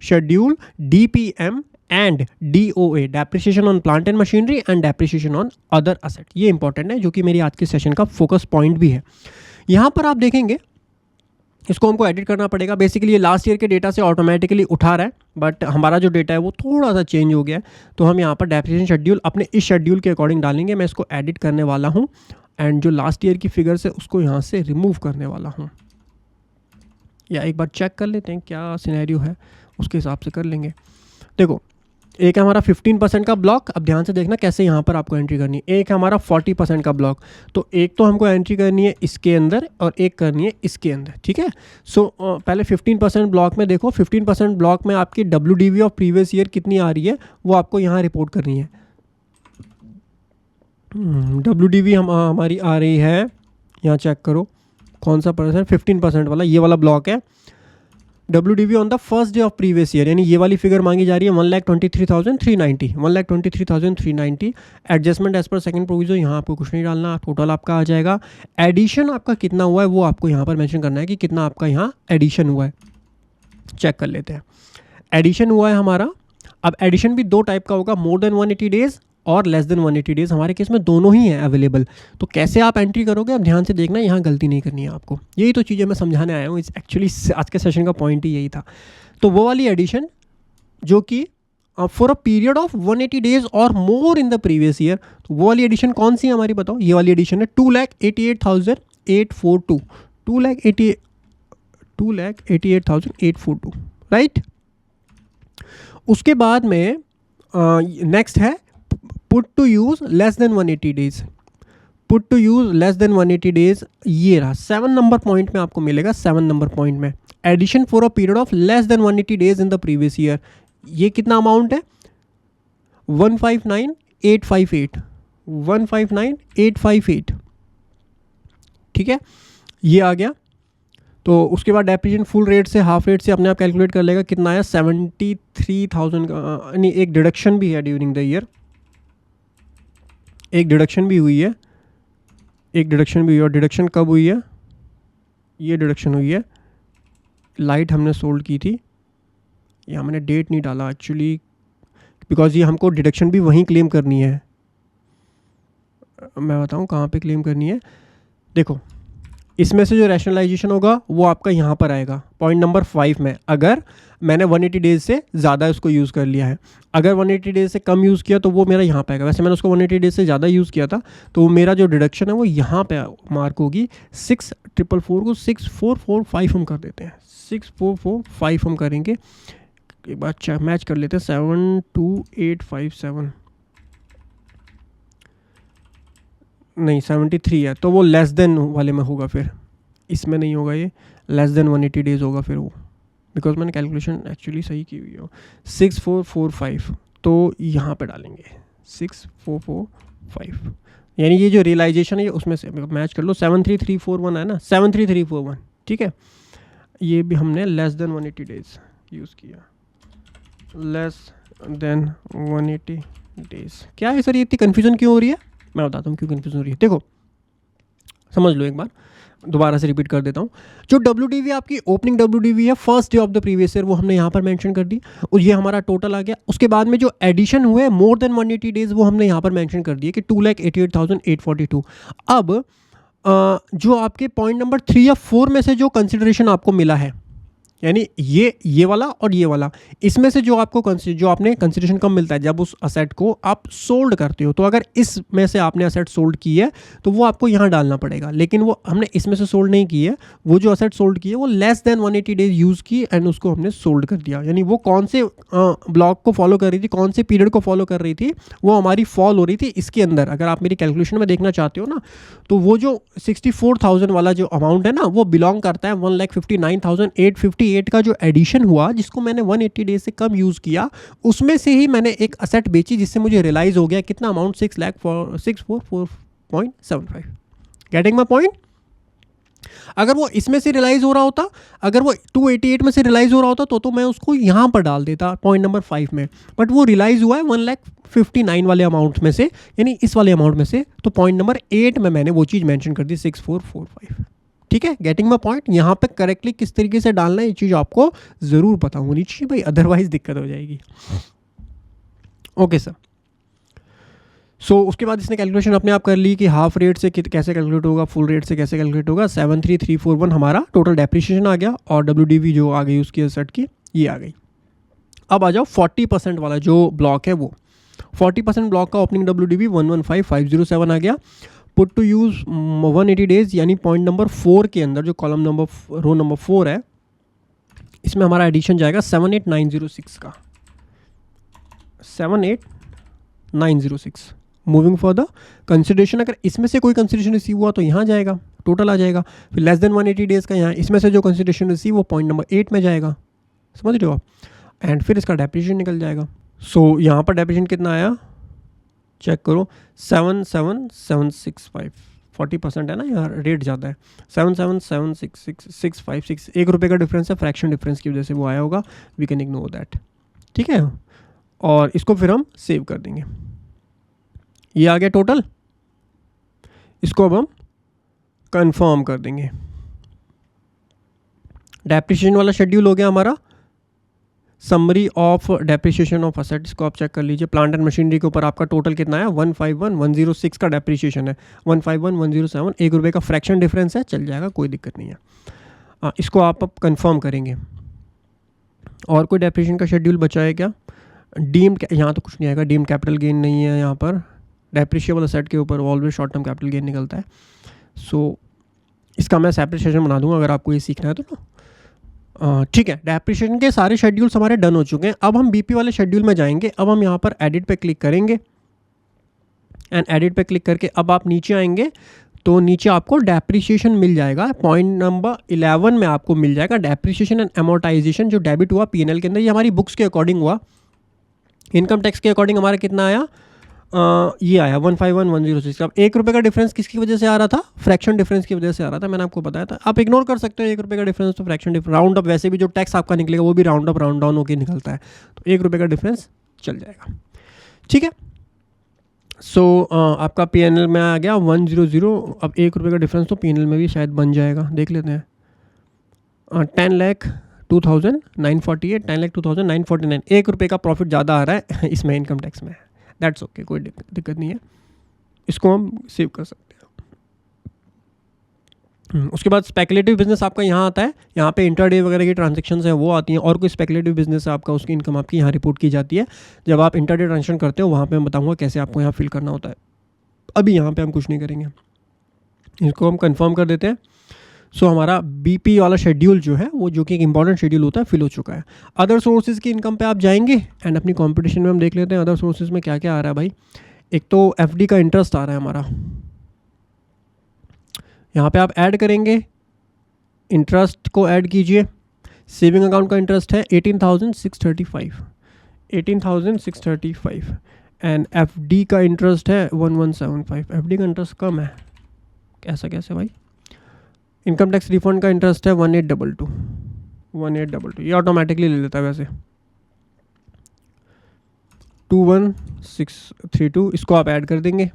schedule DPM and DOA, depreciation on plant and machinery and depreciation on other asset. ये इंपॉर्टेंट है, जो कि मेरी आज के सेशन का फोकस पॉइंट भी है। यहाँ पर आप देखेंगे इसको हमको एडिट करना पड़ेगा। बेसिकली ये लास्ट ईयर के डेटा से ऑटोमेटिकली उठा रहा है, बट हमारा जो डेटा है वो थोड़ा सा चेंज हो गया है। तो हम यहाँ पर डेप्रिसिएशन शेड्यूल अपने इस शेड्यूल के अकॉर्डिंग डालेंगे। मैं इसको एडिट करने वाला हूँ, एंड जो लास्ट ईयर की फिगर्स है उसको यहाँ से रिमूव करने वाला हूँ। या एक बार चेक कर लेते हैं क्या सिनेरियो है, उसके हिसाब से कर लेंगे। देखो एक है हमारा 15% का ब्लॉक, अब ध्यान से देखना कैसे यहाँ पर आपको एंट्री करनी है। एक है हमारा 40% का ब्लॉक, तो एक तो हमको एंट्री करनी है इसके अंदर और एक करनी है इसके अंदर। ठीक है, सो पहले 15% ब्लॉक में देखो, 15% ब्लॉक में आपकी WDV ऑफ प्रीवियस ईयर कितनी आ रही है वो आपको यहाँ रिपोर्ट करनी है। WDV हमारी आ रही है, यहाँ चेक करो कौन सा परसेंट, 15% वाला, ये वाला ब्लॉक है। WDV on the first day of previous year, यानी ये वाली फिगर मांगी जा रही है 1,23,390, 1,23,390। एडजस्टमेंट एज पर सेकंड प्रोविजन, यहाँ आपको कुछ नहीं डालना, टोटल आपका आ जाएगा। एडिशन आपका कितना हुआ है वो आपको यहाँ पर मेंशन करना है कि कितना आपका यहाँ एडिशन हुआ है। चेक कर लेते हैं, एडिशन हुआ है हमारा। अब एडिशन भी दो टाइप का होगा, मोर देन 180 डेज और लेस देन 180 डेज। हमारे केस में दोनों ही हैं अवेलेबल। तो कैसे आप एंट्री करोगे, अब ध्यान से देखना, यहाँ गलती नहीं करनी है आपको। यही तो चीज़ें मैं समझाने आया हूँ, एक्चुअली आज के सेशन का पॉइंट ही यही था। तो वो वाली एडिशन जो कि for a period of 180 days और मोर इन द प्रीवियस ईयर, तो वो वाली एडिशन कौन सी है हमारी बताओ। ये वाली एडिशन है 2,88,842, 2,88,842, राइट। उसके बाद में नेक्स्ट है put to use less than 180 days, put to use less than 180 days. ये रहा 7 नंबर पॉइंट में आपको मिलेगा, 7 नंबर पॉइंट में addition for a period of less than 180 days in the previous year. ये कितना अमाउंट है, 159,858, 159,858। ठीक है, ये आ गया। तो उसके बाद डेप्रिसिएशन फुल रेट से हाफ रेट से अपने आप कैलकुलेट कर लेगा कितना आया, 73,000 का। नहीं, एक डिडक्शन भी है ड्यूरिंग द ईयर, एक डिडक्शन भी हुई है, एक डिडक्शन भी हुई है। और डिडक्शन कब हुई है, ये डिडक्शन हुई है, लाइट हमने सोल्ड की थी। यहाँ मैंने डेट नहीं डाला एक्चुअली, बिकॉज ये हमको डिडक्शन भी वहीं क्लेम करनी है। मैं बताऊँ कहाँ पे क्लेम करनी है। देखो इसमें से जो रैशनलाइजेशन होगा वो आपका यहाँ पर आएगा पॉइंट नंबर 5 में, अगर मैंने 180 डेज से ज़्यादा इसको यूज़ कर लिया है। अगर 180 डेज से कम यूज़ किया तो वो मेरा यहाँ पे आएगा। वैसे मैंने उसको 180 डेज से ज़्यादा यूज़ किया था, तो मेरा जो डिडक्शन है वो यहाँ पे मार्क होगी। 6,444 को 6,445 हम कर देते हैं, 6,445 हम करेंगे। एक बार मैच कर लेते हैं, 72857 नहीं 73 है, तो वो लेस देन वाले में होगा, फिर इसमें नहीं होगा, ये लेस देन 180 डेज होगा फिर वो, बिकॉज मैंने कैलकुलेशन एक्चुअली सही की हुई है। 6,445 तो यहाँ पे डालेंगे 6,445, यानी ये जो रियलाइजेशन है उसमें से मैच कर लो। 73,341 है ना, 73,341, ठीक है। ये भी हमने लेस देन 180 डेज यूज़ किया, लेस देन 180 डेज। क्या है सर, ये इतनी कन्फ्यूज़न क्यों हो रही है, मैं बताता हूँ क्यों कन्फ्यूज़न हो रही है। देखो समझ लो एक बार, दोबारा से रिपीट कर देता हूँ। जो WDV आपकी ओपनिंग WDV है first day of the previous year, वो हमने यहाँ पर मेंशन कर दी और ये हमारा टोटल आ गया। उसके बाद में जो एडिशन हुए मोर देन 180 डेज, वो हमने यहाँ पर मेंशन कर दिए कि 2,88,842। अब जो आपके पॉइंट नंबर 3 या 4 में से जो कंसिडरेशन आपको मिला है, यानी ये वाला और ये वाला, इसमें से जो आपने कंसिडरेशन कम मिलता है जब उस असेट को आप सोल्ड करते हो, तो अगर इसमें से आपने असेट सोल्ड की है तो वो आपको यहाँ डालना पड़ेगा, लेकिन वो हमने इसमें से सोल्ड नहीं की है। वो जो असेट सोल्ड की है वो लेस देन 180 डेज यूज़ की एंड उसको हमने सोल्ड कर दिया। यानी वो कौन से ब्लॉक को फॉलो कर रही थी, कौन से पीरियड को फॉलो कर रही थी, वो हमारी फॉल हो रही थी इसके अंदर। अगर आप मेरी कैलकुलेशन में देखना चाहते हो ना, तो वो जो 64,000 वाला जो अमाउंट है ना, वो बिलोंग करता है 1,59,858 का जो एडिशन हुआ, जिसको मैंने 180 डेज से कम यूज़ किया, उसमें से ही मैंने एक असेट बेची जिससे मुझे रियलाइज़ हो गया कितना अमाउंट, 6,44,4.75। Getting my point? अगर वो इसमें से रियलाइज़ हो रहा होता, अगर वो 288 में से रियलाइज़ हो रहा होता तो मैं उसको यहाँ पर डाल देता पॉइंट नंबर 5 में, बट वो रियलाइज़ हुआ है 1,59,000 वाले अमाउंट में से, यानी इस वाले अमाउंट में से, तो पॉइंट नंबर 8 में मैंने वो चीज़ मेंशन कर दी 6,445। ठीक है, गेटिंग माय पॉइंट? यहाँ पे करेक्टली किस तरीके से डालना है ये चीज़ आपको ज़रूर पता होनी चाहिए भाई, अदरवाइज दिक्कत हो जाएगी। Okay sir. सो उसके बाद इसने कैलकुलेशन अपने आप कर ली कि हाफ रेट से कैसे कैलकुलेट होगा, फुल रेट से कैसे कैलकुलेट होगा। 73341 हमारा टोटल डेप्रिसिएशन आ गया और WDV जो आ गई उसकी असेट की, ये आ गई। अब आ जाओ 40% वाला जो ब्लॉक है, वो 40% ब्लॉक का ओपनिंग WDV 115,507 आ गया। पुट टू यूज़ 180 डेज, यानी पॉइंट नंबर 4 के अंदर जो कॉलम नंबर रो नंबर 4 है, इसमें हमारा एडिशन जाएगा 78,906 का, 78,906। मूविंग फॉर द कंसिडरेशन, अगर इसमें से कोई कंसिडरेशन रिसीव हुआ तो यहाँ जाएगा, टोटल आ जाएगा। फिर लेस देन 180 डेज़ का यहाँ इसमें से जो कंसिडरेशन रिसीव वो पॉइंट नंबर 8 में जाएगा, समझ रहे हो आप, एंड फिर इसका डेप्रिसिएशन निकल जाएगा। सो यहाँ पर डेप्रिसिएशन कितना आया, चेक करो, 77,765। 40% है ना यार, रेट ज़्यादा है। 77,766,656, ₹1 का डिफरेंस है, फ्रैक्शन डिफरेंस की वजह से वो आया होगा, वी कैन इग्नोर दैट। ठीक है, और इसको फिर हम सेव कर देंगे। ये आ गया टोटल, इसको अब हम कंफर्म कर देंगे। डेप्रिसिएशन वाला शेड्यूल हो गया हमारा। Summary of depreciation of asset, इसको आप चेक कर लीजिए। प्लांट एंड मशीनरी के ऊपर आपका टोटल कितना है, 151,106 का डेप्रिसिएशन है, 151,107, ₹1 का फ्रैक्शन डिफरेंस है, चल जाएगा, कोई दिक्कत नहीं है। इसको आप अब कंफर्म करेंगे। और कोई डेप्रिसिएशन का शेड्यूल बचा है क्या? डीम्ड, यहाँ तो कुछ नहीं आएगा, डीम्ड कैपिटल गेन नहीं है यहाँ पर। डेप्रिशिएबल असेट के ऊपर always short term capital gain निकलता है। सो इसका मैं सेपरेट सेशन बना दूंगा अगर आपको ये सीखना है तो ना। ठीक है, डेप्रिसिएशन के सारे शेड्यूल्स हमारे डन हो चुके हैं। अब हम BP वाले शेड्यूल में जाएंगे। अब हम यहाँ पर एडिट पे क्लिक करेंगे एंड एडिट पे क्लिक करके अब आप नीचे आएंगे तो नीचे आपको डेप्रिसिएशन मिल जाएगा। पॉइंट नंबर 11 में आपको मिल जाएगा डेप्रिसिएशन एंड अमोर्टाइजेशन जो डेबिट हुआ P&L के अंदर। ये हमारी बुक्स के अकॉर्डिंग हुआ। इनकम टैक्स के अकॉर्डिंग हमारा कितना आया, ये आया 151,106। अब ₹1 का डिफरेंस किसकी वजह से आ रहा था, फ्रैक्शन डिफरेंस की वजह से आ रहा था, मैंने आपको बताया था। आप इग्नोर कर सकते हो ₹1 का डिफरेंस, तो फ्रैक्शन डिफरेंस राउंड अप, वैसे भी जो टैक्स आपका निकलेगा वो भी राउंड अप राउंड डाउन होकर निकलता है, तो ₹1 का डिफरेंस चल जाएगा। ठीक है, सो आपका P&L में आ गया 100। अब ₹1 का डिफरेंस तो P&L में भी शायद बन जाएगा, देख लेते हैं। 10,02,948, 10,02,949, ₹1 का प्रॉफिट ज़्यादा आ रहा है इसमें इनकम टैक्स में। दैट्स ओके, कोई दिक्कत नहीं है, इसको हम सेव कर सकते हैं। उसके बाद स्पेकुलेटिव बिजनेस आपका यहाँ आता है। यहाँ पे इंटरडे वगैरह की ट्रांजेक्शन्स हैं वो आती हैं, और कोई स्पेकुलेटिव बिजनेस है आपका, उसकी इनकम आपकी यहाँ रिपोर्ट की जाती है। जब आप इंटरडे ट्रांजेक्शन करते हो वहाँ पे मैं बताऊँगा कैसे आपको यहाँ फिल करना होता है। अभी यहाँ पे हम कुछ नहीं करेंगे, इसको हम कंफर्म कर देते हैं। सो हमारा BP वाला शेड्यूल जो है वो, जो कि एक इंपॉर्टेंट शेड्यूल होता है, फिल हो चुका है। अदर सोर्सेज की इनकम पे आप जाएंगे एंड अपनी कंपटीशन में हम देख लेते हैं अदर सोर्सेज में क्या क्या आ रहा है भाई। एक तो FD का इंटरेस्ट आ रहा है हमारा, यहाँ पे आप ऐड करेंगे, इंटरेस्ट को ऐड कीजिए। सेविंग अकाउंट का इंटरेस्ट है 18,635, 18,635 एंड FD का इंटरेस्ट है 1175। FD का इंटरेस्ट कम है, ऐसा कैसे भाई। इनकम टैक्स रिफंड का इंटरेस्ट है 1822, 1822, ये ऑटोमेटिकली ले लेता है वैसे। 21,632, इसको आप ऐड कर देंगे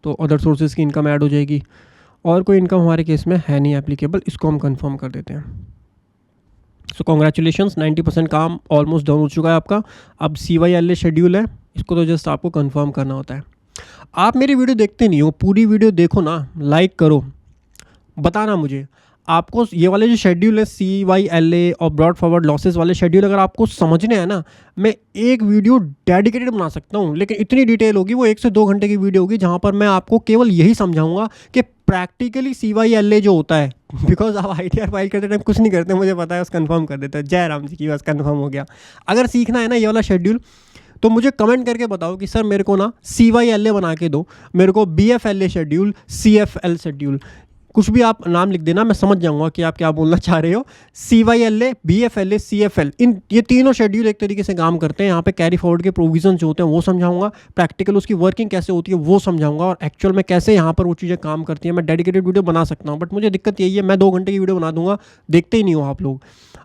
तो अदर सोर्सेज की इनकम ऐड हो जाएगी। और कोई इनकम हमारे केस में है नहीं एप्लीकेबल, इसको हम कंफर्म कर देते हैं। सो कॉन्ग्रेचुलेशंस, 90% काम ऑलमोस्ट डाउन हो चुका है आपका। अब CYLA शेड्यूल है, इसको तो जस्ट आपको कंफर्म करना होता है। आप मेरी वीडियो देखते नहीं हो, पूरी वीडियो देखो ना, लाइक करो, बताना मुझे आपको ये वाले जो शेड्यूल है CYLA और ब्रॉड फॉरवर्ड लॉसेस वाले शेड्यूल अगर आपको समझने हैं ना, मैं एक वीडियो डेडिकेटेड बना सकता हूँ, लेकिन इतनी डिटेल होगी, वो 1 से 2 घंटे की वीडियो होगी जहाँ पर मैं आपको केवल यही समझाऊंगा कि प्रैक्टिकली CYLA जो होता है, बिकॉज आप ITR फाइल करते टाइम कुछ नहीं करते, मुझे पता है, बस कंफर्म कर देते हैं। जय राम जी की, बस कंफर्म हो गया। अगर सीखना है ना ये वाला शेड्यूल, तो मुझे कमेंट करके बताओ कि सर मेरे को ना CYLA बना के दो, मेरे को BFLA शेड्यूल, CFL शेड्यूल, कुछ भी आप नाम लिख देना, मैं समझ जाऊंगा कि आप क्या बोलना चाह रहे हो। CYLA, BFLA, CFL, इन ये तीनों शेड्यूल एक तरीके से काम करते हैं। यहाँ पे कैरी फॉरवर्ड के प्रोविजन जो होते हैं वो समझाऊंगा, प्रैक्टिकल उसकी वर्किंग कैसे होती है वो समझाऊंगा, और एक्चुअल में कैसे यहाँ पर वो चीज़ें काम करती हैं। मैं डेडिकेटेड वीडियो बना सकता हूँ, बट मुझे दिक्कत यही है, मैं 2 घंटे की वीडियो बना दूंगा, देखते ही नहीं हो आप लोग।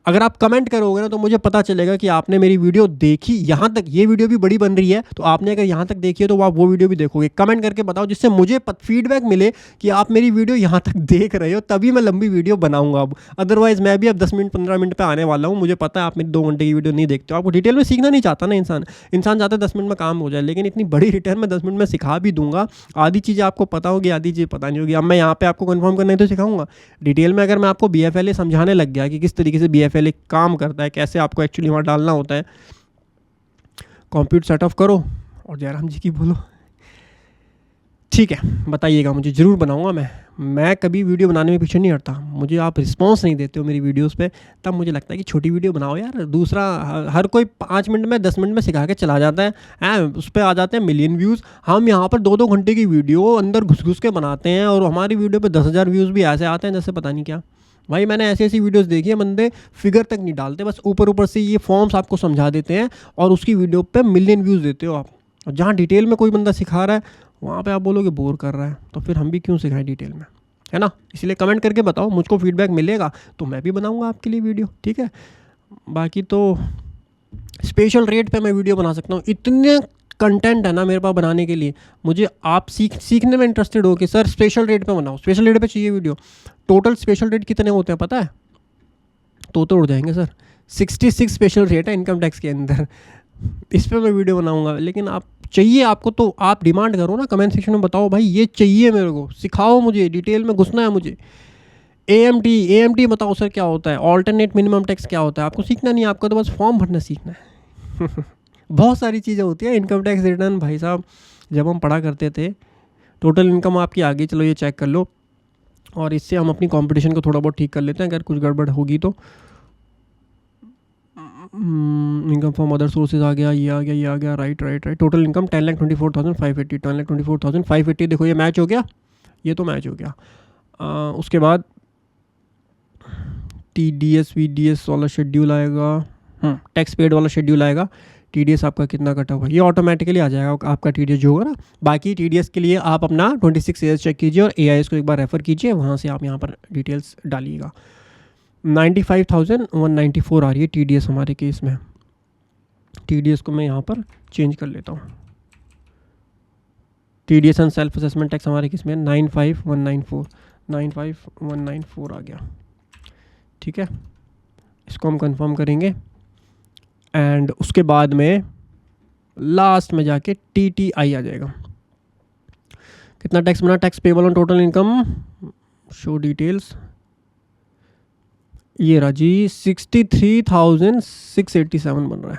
अगर आप कमेंट करोगे ना तो मुझे पता चलेगा कि आपने मेरी वीडियो देखी, यहाँ तक ये वीडियो भी बड़ी बन रही है, तो आपने अगर यहाँ तक देखी है तो आप वो वीडियो भी देखोगे। कमेंट करके बताओ, जिससे मुझे फीडबैक मिले कि आप मेरी वीडियो यहाँ तक देख रहे हो, तभी मैं लंबी वीडियो बनाऊंगा अब। अदरवाइज मैं भी अब 10 मिनट 15 मिनट पे आने वाला हूँ। मुझे पता है आप मेरी 2 घंटे की वीडियो नहीं देखते हो, आपको डिटेल में सीखना नहीं चाहता ना इंसान चाहता है 10 मिनट में काम हो जाए, लेकिन इतनी बड़ी रिटर्न में 10 मिनट में सिखा भी दूंगा। आधी चीज़ें आपको पता होगी, आधी चीज़ पता नहीं होगी। अब मैं यहाँ पे आपको कंफर्म करना ही तो सिखाऊंगा डिटेल में। अगर मैं आपको BFLA समझाने लग गया कि किस तरीके से BFLA काम करता है, कैसे आपको एक्चुअली वहाँ डालना होता है, कंप्यूटर सेट ऑफ करो और जयराम जी की बोलो, ठीक है, बताइएगा मुझे, ज़रूर बनाऊंगा मैं कभी वीडियो बनाने में पीछे नहीं हटता। मुझे आप रिस्पांस नहीं देते हो मेरी वीडियोस पे, तब मुझे लगता है कि छोटी वीडियो बनाओ यार। दूसरा, हर कोई 5 मिनट में 10 मिनट में सिखा के चला जाता है, उस पर आ जाते हैं मिलियन व्यूज़। हम यहाँ पर 2-2 घंटे की वीडियो अंदर घुस के बनाते हैं, और हमारी वीडियो पर 10,000 व्यूज़ भी ऐसे आते हैं जैसे पता नहीं क्या। भाई मैंने ऐसी वीडियोस देखी है, बंदे फिगर तक नहीं डालते, बस ऊपर से ये फॉर्म्स आपको समझा देते हैं, और उसकी वीडियो पे मिलियन व्यूज़ देते हो आप। और जहाँ डिटेल में कोई बंदा सिखा रहा है वहाँ पे आप बोलोगे बोर कर रहा है, तो फिर हम भी क्यों सिखाएं डिटेल में, है ना। इसलिए कमेंट करके बताओ, मुझको फीडबैक मिलेगा तो मैं भी बनाऊँगा आपके लिए वीडियो, ठीक है। बाकी तो स्पेशल रेट पे मैं वीडियो बना सकता हूँ, इतने कंटेंट है ना मेरे पास बनाने के लिए। मुझे आप सीखने में इंटरेस्टेड हो कि सर स्पेशल रेट पे बनाओ, स्पेशल रेट पे चाहिए वीडियो। टोटल स्पेशल रेट कितने होते हैं पता है? तो उड़ जाएंगे सर, 66 स्पेशल रेट है इनकम टैक्स के अंदर। इस पर मैं वीडियो बनाऊंगा, लेकिन आप चाहिए आपको तो आप डिमांड करो ना, कमेंट सेक्शन में बताओ भाई ये चाहिए मेरे को, सिखाओ मुझे, डिटेल में घुसना है मुझे। AMT बताओ सर क्या होता है, ऑल्टरनेट मिनिमम टैक्स क्या होता है। आपको सीखना नहीं है, आपको तो बस फॉर्म भरना सीखना है। बहुत सारी चीज़ें होती हैं इनकम टैक्स रिटर्न। भाई साहब जब हम पढ़ा करते थे, टोटल इनकम आपकी आ गई, चलो ये चेक कर लो, और इससे हम अपनी कंपटीशन को थोड़ा बहुत ठीक कर लेते हैं अगर कुछ गड़बड़ होगी तो। इनकम फ्रॉम अदर सोर्सेज आ गया, ये आ गया, राइट। Total income 10,24,580, 10,24,580। देखो ये मैच हो गया, ये तो मैच हो गया। उसके बाद TDS VDS वाला शेड्यूल आएगा, टैक्स पेड वाला शेड्यूल आएगा। TDS आपका कितना कटा हुआ, ये ऑटोमेटिकली आ जाएगा आपका TDS जो होगा ना। बाकी TDS के लिए आप अपना 26 ईयर्स चेक कीजिए और AIS को एक बार रेफ़र कीजिए, वहाँ से आप यहाँ पर डिटेल्स डालिएगा। 95,194 आ रही है TDS हमारे केस में। TDS को मैं यहाँ पर चेंज कर लेता हूँ। TDS and self assessment tax हमारे केस में 95,194 आ गया, ठीक है। इसको हम कंफर्म करेंगे, एंड उसके बाद में लास्ट में जाके TTI आ जाएगा। कितना टैक्स बना, tax payable on total income, show details, ये रहा जी 63,687 बन रहा है।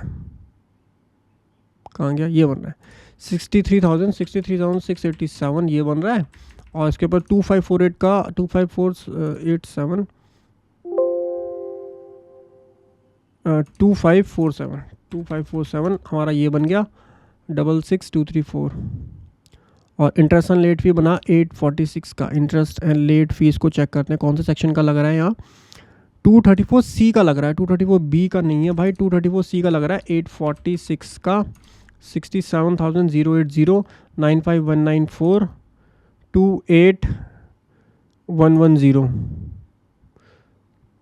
कहाँ गया, ये बन रहा है 63,687 ये बन रहा है। और इसके ऊपर 2548 का 2547 2547 हमारा ये बन गया 66,234। और इंटरेस्ट एंड लेट फी बना 846 का। इंटरेस्ट एंड लेट फीस को चेक करते हैं कौन से सेक्शन का लग रहा है। यहाँ 234C का लग रहा है, 234B का नहीं है भाई, 234C का लग रहा है। 846 का 67,080, 95,194, 28,110,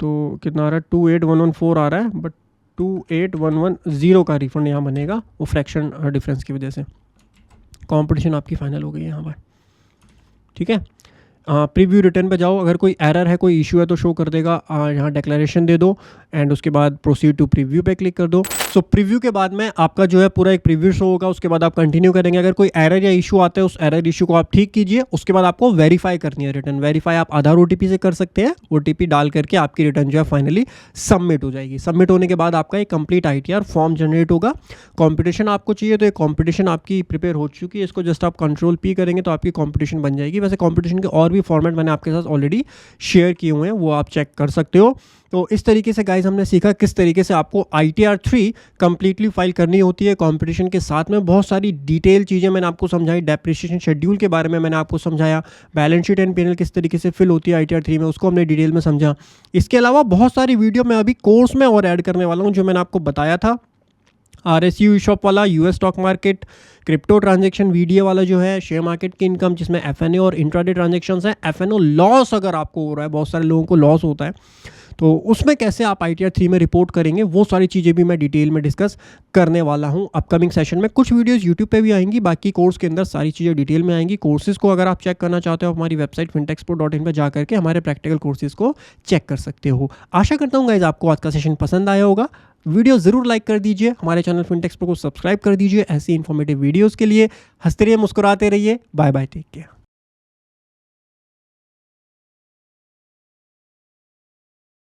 तो कितना आ रहा है 28,114 आ रहा है, बट 28,110 का रिफंड यहाँ बनेगा, वो फ्रैक्शन डिफरेंस की वजह से। कंपटीशन आपकी फाइनल हो गई है यहाँ पर, ठीक है। प्रीव्यू रिटर्न पे जाओ, अगर कोई एरर है, कोई इशू है तो शो कर देगा। यहाँ डिक्लेरेशन दे दो एंड उसके बाद प्रोसीड टू प्रीव्यू पे क्लिक कर दो। सो प्रीव्यू के बाद में आपका जो है पूरा एक प्रीव्यू शो होगा, उसके बाद आप कंटिन्यू करेंगे। अगर कोई एरर या इशू आता है उस एरर इशू को आप ठीक कीजिए, उसके बाद आपको वेरीफाई करनी है रिटर्न। वेरीफाई आप आधार OTP से कर सकते हैं, OTP डाल करके आपकी रिटर्न जो है फाइनली सबमिट हो जाएगी। सबमिट होने के बाद आपका एक कंप्लीट ITR फॉर्म जनरेट होगा। कॉम्पिटिशन आपको चाहिए तो एक कॉम्पिटिशन आपकी प्रिपेयर हो चुकी है, इसको जस्ट आप Ctrl+P करेंगे तो आपकी कॉम्पिटिशन बन जाएगी। वैसे कॉम्पिटिशन के और भी फॉर्मेट मैंने आपके साथ ऑलरेडी शेयर किए हुए हैं, वो आप चेक कर सकते हो। तो इस तरीके से गाइज हमने सीखा किस तरीके से आपको ITR 3 कंप्लीटली फाइल करनी होती है कंपटीशन के साथ में। बहुत सारी डिटेल चीज़ें मैंने आपको समझाई, डेप्रिसिएशन शेड्यूल के बारे में मैंने आपको समझाया, बैलेंस शीट एंड P&L किस तरीके से फिल होती है ITR 3 में, उसको हमने डिटेल में समझा। इसके अलावा बहुत सारी वीडियो मैं अभी कोर्स में और ऐड करने वाला हूँ, जो मैंने आपको बताया था RSU शॉप वाला, US stock market, crypto transaction video वाला जो है, शेयर मार्केट की इनकम जिसमें FNO और इंट्राडे ट्रांजेक्शन्स हैं। FNO लॉस अगर आपको हो रहा है, बहुत सारे लोगों को लॉस होता है, तो उसमें कैसे आप ITR 3 में रिपोर्ट करेंगे, वो सारी चीज़ें भी मैं डिटेल में डिस्कस करने वाला हूं अपकमिंग सेशन में। कुछ वीडियोस यूट्यूब पे भी आएंगी, बाकी कोर्स के अंदर सारी चीज़ें डिटेल में आएंगी। कोर्सेज को अगर आप चेक करना चाहते हो, हमारी वेबसाइट fintechsport.in पर जा करके हमारे प्रैक्टिकल कोर्सेज को चेक कर सकते हो। आशा करता हूँ गाइज आपको आज का सेशन पसंद आया होगा। वीडियो ज़रूर लाइक कर दीजिए, हमारे चैनल FinTech Expert को सब्सक्राइब कर दीजिए ऐसी इन्फॉर्मेटिव वीडियोज़ के लिए। हंसते रहिए, मुस्कुराते रहिए। Bye bye, take care.